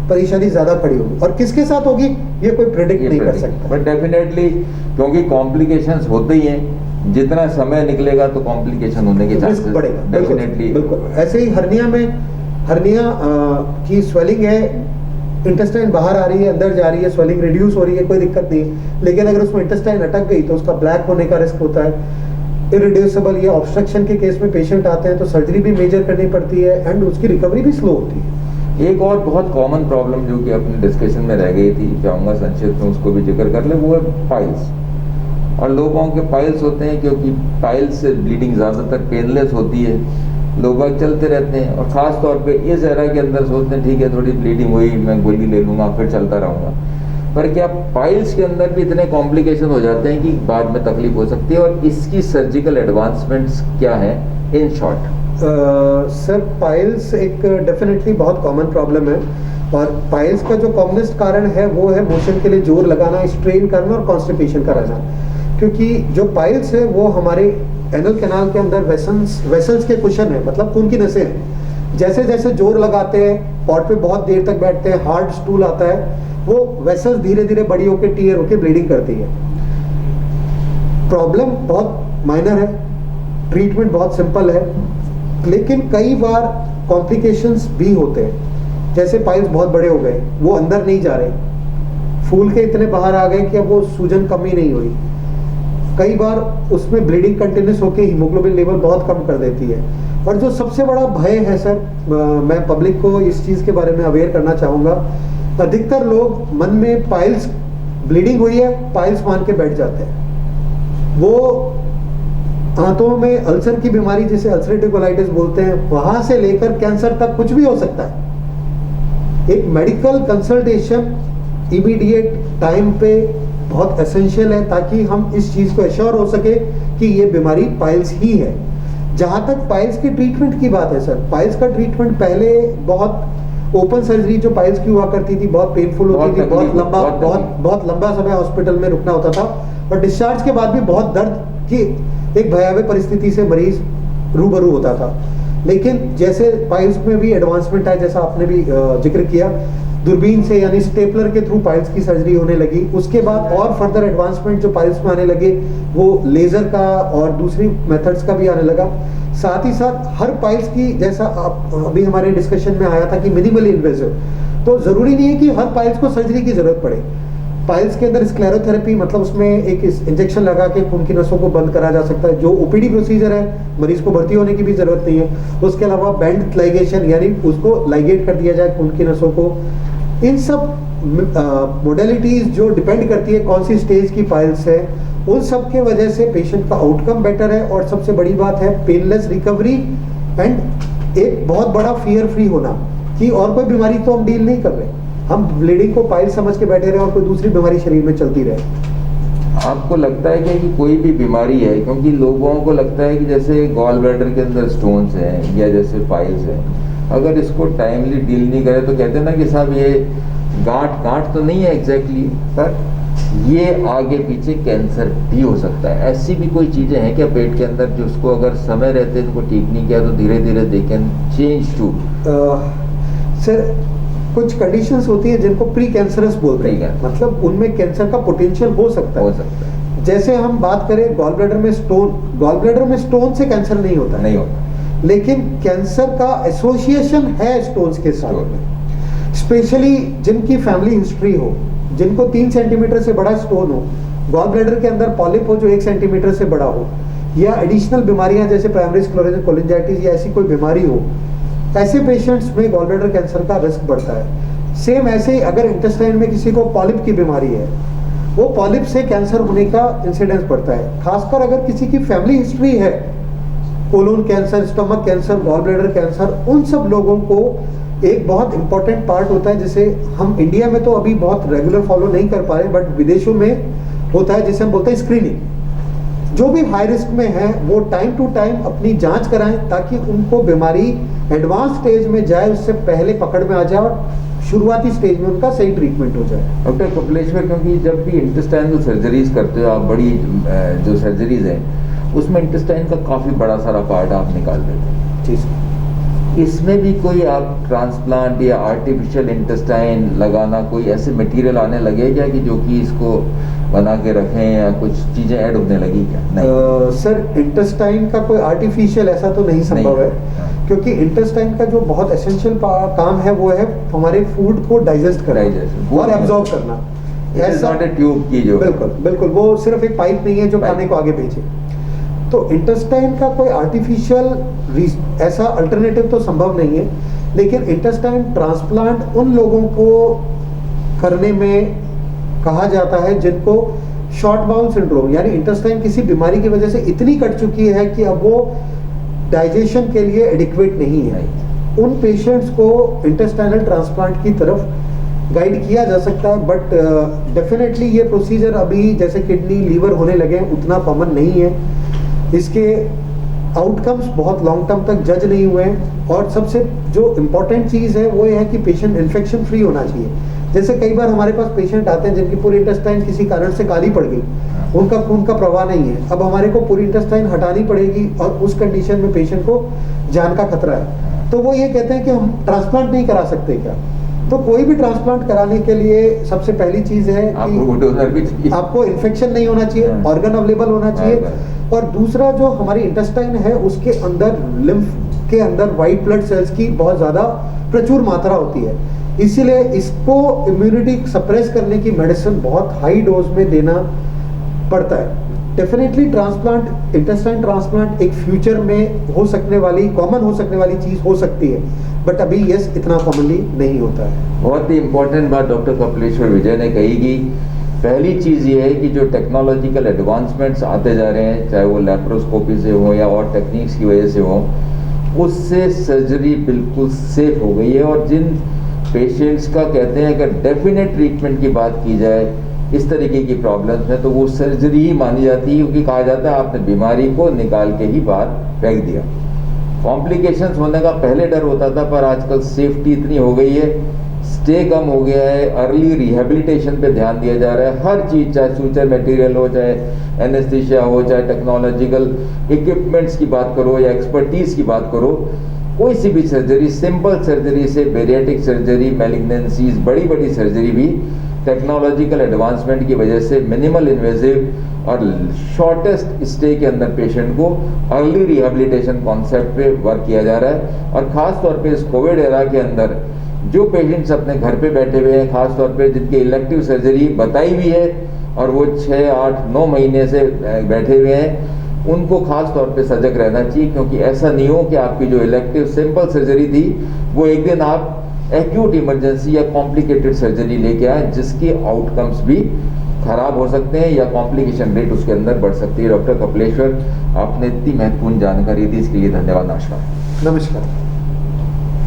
परेशानी ज्यादा खड़ी होगी और किसके साथ होगी ये कोई प्रेडिक्ट नहीं कर सकता। बट डेफिनेटली क्योंकि कॉम्प्लिकेशंस होते ही हैं, जितना समय निकलेगा तो कॉम्प्लिकेशन होने के रिस्क चांसेस बढ़ेगा। डेफिनेटली। बिल्कुल ऐसे ही हर्निया की स्वेलिंग है, इंटेस्टाइन बाहर आ रही है, अंदर जा रही है, स्वेलिंग रिड्यूस हो रही है, कोई दिक्कत नहीं है। लेकिन अगर उसमें इंटेस्टाइन अटक गई तो उसका ब्लैक होने का रिस्क होता है। इरिड्यूसिबल या ऑब्स्ट्रक्शन के केस में पेशेंट आते हैं तो सर्जरी भी मेजर करनी पड़ती है एंड उसकी रिकवरी भी स्लो होती है। एक और बहुत कॉमन प्रॉब्लम जो कि अपने डिस्कशन में रह गई थी, चाहूँगा संक्षिप्त में उसको भी जिक्र कर ले, वो है पाइल्स। और लोगों के पाइल्स होते हैं क्योंकि पाइल्स से ब्लीडिंग ज़्यादातर पेनलेस होती है, लोग बाग चलते रहते हैं और ख़ास तौर पे इस एरा के अंदर सोचते हैं ठीक है थोड़ी ब्लीडिंग हुई मैं गोली ले लूँगा फिर चलता रहूँगा। पर क्या पाइल्स के अंदर भी इतने कॉम्प्लिकेशन हो जाते हैं कि बाद में तकलीफ हो सकती है, और इसकी सर्जिकल एडवांसमेंट्स क्या है इन शॉर्ट? सर पाइल्स एक डेफिनेटली बहुत कॉमन प्रॉब्लम है और पाइल्स का जो कॉमनेस्ट कारण है वो है मोशन के लिए जोर लगाना, स्ट्रेन करना और कॉन्स्टिपेशन का रहना। क्योंकि जो पाइल्स है वो हमारे एनल कैनाल के अंदर वेसल्स के कुशन है, मतलब खून की नसें हैं। जैसे जैसे जोर लगाते हैं, पॉट पे बहुत देर तक बैठते हैं, हार्ड स्टूल आता है, वो वेसल्स धीरे धीरे बड़ी होकर टीयर होकर ब्लीडिंग करती है। प्रॉब्लम बहुत माइनर है, ट्रीटमेंट बहुत सिंपल है, लेकिन कई बार कॉम्प्लिकेशंस भी होते हैं। जैसे पाइल्स बहुत बड़े हो गए, वो अंदर नहीं जा रहे, फूल के इतने बाहर आ गए कि अब वो सूजन कम ही नहीं हुई। कई बार उसमें ब्लीडिंग कंटिन्यूस होकर हीमोग्लोबिन लेवल बहुत कम कर देती है। और जो सबसे बड़ा भय है सर, मैं पब्लिक को इस चीज़ के बारे में अवेयर करना चाहूँगा, अधिकतर लोग मन में पाइल्स ब्लीडिंग हुई है पाइल्स मान के बैठ जाते हैं। वो आंतों में अल्सर की बीमारी जिसे अल्सरेटिव कोलाइटिस बोलते हैं, वहां से लेकर कैंसर तक कुछ भी हो सकता है। एक मेडिकल कंसल्टेशन इमीडिएट टाइम पे बहुत एसेंशियल है ताकि हम इस चीज को एश्योर हो सके कि ये बीमारी पाइल्स ही है। जहां तक पाइल्स की ट्रीटमेंट की बात है सर, पाइल्स का ट्रीटमेंट पहले बहुत ओपन सर्जरी जो पाइल्स की हुआ करती थी बहुत पेनफुल होती थी, बहुत लंबा समय हॉस्पिटल में रुकना होता था और डिस्चार्ज के बाद भी बहुत दर्द की एक भयावह परिस्थिति से मरीज रूबरू होता था। लेकिन जैसे पाइल्स में भी एडवांसमेंट है, जैसा आपने भी जिक्र किया, दूरबीन से यानी स्टेपलर के थ्रू पाइल्स की सर्जरी होने लगी। उसके बाद और फर्दर एडवांसमेंट जो पाइल्स में आने लगे वो लेजर का और दूसरी मेथड्स का भी आने लगा। साथ ही साथ हर पाइल्स की, जैसा अभी हमारे डिस्कशन में आया था कि मिनिमली इन्वेसिव, तो जरूरी नहीं है कि हर पाइल्स को सर्जरी की जरूरत पड़े। पाइल्स के अंदर स्क्लेरोथेरेपी, मतलब उसमें एक इंजेक्शन लगा के खून की नसों को बंद करा जा सकता है, जो ओपीडी प्रोसीजर है, मरीज को भर्ती होने की भी जरूरत नहीं है। उसके अलावा बैंड लाइगेशन, यानी उसको लाइगेट कर दिया जाए खून की नसों को। इन सब मोडेलिटीज जो डिपेंड करती है कौन सी स्टेज की पाइल्स है, उन सब के वजह से पेशेंट का आउटकम बेटर है। और सबसे बड़ी बात है पेनलेस रिकवरी एंड एक बहुत बड़ा फियर फ्री होना कि और कोई बीमारी तो हम डील नहीं कर रहे, हम ब्लीडिंग को पाइल समझ के बैठे रहे और कोई दूसरी बीमारी शरीर में चलती रहे। आपको लगता है कि कोई भी बीमारी है, क्योंकि लोगों को लगता है कि जैसे गॉल ब्लैडर के अंदर स्टोन्स हैं या जैसे पाइल्स हैं, अगर इसको टाइमली डील नहीं करे तो कहते हैं ना कि साहब ये गांठ तो नहीं है एग्जैक्टली, पर ये आगे पीछे कैंसर भी हो सकता है। ऐसी भी कोई चीज़ें हैं क्या पेट के अंदर जो उसको अगर समय रहते इनको ठीक नहीं किया तो धीरे धीरे they can change to? Sir कुछ कंडीशंस होती है जिनको प्री कैंसरस बोलते हैं, मतलब उनमें कैंसर का पोटेंशियल हो सकता है। जैसे हम बात करें गॉल ब्लैडर में स्टोन से कैंसर नहीं होता, लेकिन कैंसर का एसोसिएशन है स्टोन्स के साथ। स्पेशली जिनकी फैमिली हिस्ट्री हो, जिनको 3 सेंटीमीटर से बड़ा स्टोन हो, गॉल ब्लैडर के अंदर पॉलिप हो जो 1 सेंटीमीटर से बड़ा हो, या एडिशनल बीमारियां जैसे प्राइमरी स्क्लेरोसिस कोलिंजाइटिस या ऐसी कोई बीमारी हो, ऐसे पेशेंट्स में गॉल ब्लैडर कैंसर का रिस्क बढ़ता है। सेम ऐसे ही अगर इंटेस्टाइन में किसी को पॉलिप की बीमारी है, वो पॉलिप से कैंसर होने का इंसिडेंस बढ़ता है। खासकर अगर किसी की फैमिली हिस्ट्री है, colon cancer, stomach cancer, gall bladder cancer, उन सब लोगों को एक बहुत इंपॉर्टेंट पार्ट होता है जिसे हम इंडिया में तो अभी बहुत रेगुलर फॉलो नहीं कर पा रहे, बट विदेशों में होता है जिसे हम बोलते हैं स्क्रीनिंग। जो भी हाई रिस्क में है वो टाइम टू टाइम अपनी जांच कराएं ताकि उनको बीमारी एडवांस स्टेज में जाए उससे पहले पकड़ में आ जाए और शुरुआती स्टेज में उनका सही ट्रीटमेंट हो जाए। डॉक्टर कपिलेश्वर, क्योंकि जब भी इंटेस्टाइनल सर्जरीज करते हो आप, बड़ी जो सर्जरीज हैं उसमें इंटेस्टाइन का काफ़ी बड़ा सारा पार्ट आप निकाल देते हैं। जी सर। इसमें भी कोई आप ट्रांसप्लांट या आर्टिफिशियल इंटेस्टाइन लगाना, कोई ऐसे मटेरियल आने लगे क्या कि जो कि इसको बना के रखें, या कुछ चीज़ें ऐड होने लगी क्या? नहीं सर, इंटेस्टाइन का कोई आर्टिफिशियल ऐसा तो नहीं संभव है, क्योंकि इंटेस्टाइन का जो बहुत एसेंशियल काम है वो है हमारे फूड को डाइजेस्ट करना और एब्जॉर्ब करना। ऐसा ट्यूब की जो बिल्कुल वो सिर्फ एक पाइप नहीं है जो खाने को आगे भेजे। तो इंटेस्टाइन का कोई आर्टिफिशियल ऐसा अल्टरनेटिव तो संभव नहीं है, लेकिन इंटेस्टाइन ट्रांसप्लांट उन लोगों को करने में कहा जाता है जिनको शॉर्ट बाउल सिंड्रोम, यानी इंटेस्टाइन किसी बीमारी की वजह से इतनी कट चुकी है कि अब वो डाइजेशन के लिए एडिक्वेट नहीं है। उन पेशेंट्स को इंटेस्टाइनल ट्रांसप्लांट की तरफ गाइड किया जा सकता है, बट डेफिनेटली ये प्रोसीजर अभी जैसे किडनी लीवर होने लगे उतना कॉमन नहीं है। इसके आउटकम्स बहुत लॉन्ग टर्म तक जज नहीं हुए हैं, और सबसे जो इम्पोर्टेंट चीज़ है वो ये है कि पेशेंट इन्फेक्शन फ्री होना चाहिए। जैसे कई बार हमारे पास पेशेंट आते हैं जिनकी पूरी इंटेस्टाइन किसी कारण से काली पड़ गई, उनका खून का प्रवाह नहीं है, अब हमारे को पूरी इंटेस्टाइन हटानी पड़ेगी और उस कंडीशन में पेशेंट को जान का खतरा है, तो वो ये कहते हैं कि हम ट्रांसप्लांट नहीं करा सकते क्या? तो कोई भी ट्रांसप्लांट कराने के लिए सबसे पहली चीज है कि आपको इन्फेक्शन नहीं होना चाहिए, ऑर्गन अवेलेबल होना चाहिए, और दूसरा जो हमारी इंटेस्टाइन है उसके अंदर लिम्फ के अंदर व्हाइट ब्लड सेल्स की बहुत ज्यादा प्रचुर मात्रा होती है, इसीलिए इसको इम्यूनिटी सप्रेस करने की मेडिसिन बहुत हाई डोज में देना पड़ता है। डेफिनेटली ट्रांसप्लांट, इंटेस्टाइन ट्रांसप्लांट एक फ्यूचर में हो सकने वाली, कॉमन हो सकने वाली चीज हो सकती है, बट अभी यस इतना कॉमनली नहीं होता है। बहुत ही इंपॉर्टेंट बात डॉक्टर कपिलेश्वर विजय ने कही कि पहली चीज़ ये है कि जो टेक्नोलॉजिकल एडवांसमेंट्स आते जा रहे हैं, चाहे वो लैप्रोस्कोपी से हो या और टेक्निक्स की वजह से हो, उससे सर्जरी बिल्कुल सेफ हो गई है। और जिन पेशेंट्स का कहते हैं अगर डेफिनेट ट्रीटमेंट की बात की जाए इस तरीके की प्रॉब्लम्स में, तो वो सर्जरी ही मानी जाती है, क्योंकि कहा जाता है आपने बीमारी को निकाल के ही बाहर फेंक दिया। कॉम्प्लिकेशंस होने का पहले डर होता था, पर आजकल सेफ्टी इतनी हो गई है स्टे कम हो गया है, अर्ली रिहेबिलिटेशन पे ध्यान दिया जा रहा है। हर चीज़, चाहे सूचर मटेरियल हो, चाहे एनेस्थीसिया हो, चाहे टेक्नोलॉजिकल इक्विपमेंट्स की बात करो या एक्सपर्टीज़ की बात करो, कोई सी भी सर्जरी, सिंपल सर्जरी से बेरियाटिक सर्जरी, मैलिग्नेंसीज, बड़ी बड़ी सर्जरी भी टेक्नोलॉजिकल एडवांसमेंट की वजह से मिनिमल इन्वेजिव और शॉर्टेस्ट स्टे के अंदर पेशेंट को अर्ली रिहेबिलिटेशन कॉन्सेप्ट पे वर्क किया जा रहा है। और ख़ास तौर पे इस कोविड एरा के अंदर जो पेशेंट्स अपने घर पे बैठे हुए हैं, ख़ास तौर पे जिनकी इलेक्टिव सर्जरी बताई भी है और वो 6, 8, 9 महीने से बैठे हुए हैं, उनको खास तौर पे सजग रहना चाहिए, क्योंकि ऐसा नहीं हो कि आपकी जो इलेक्टिव सिंपल सर्जरी थी वो एक दिन आप एक्यूट इमरजेंसी या कॉम्प्लिकेटेड सर्जरी लेके आए, जिसके आउटकम्स भी खराब हो सकते हैं या कॉम्प्लिकेशन रेट उसके अंदर बढ़ सकती है। डॉक्टर कपिलेश्वर, आपने इतनी महत्वपूर्ण जानकारी दी, इसके लिए धन्यवाद। नमस्कार। नमस्कार।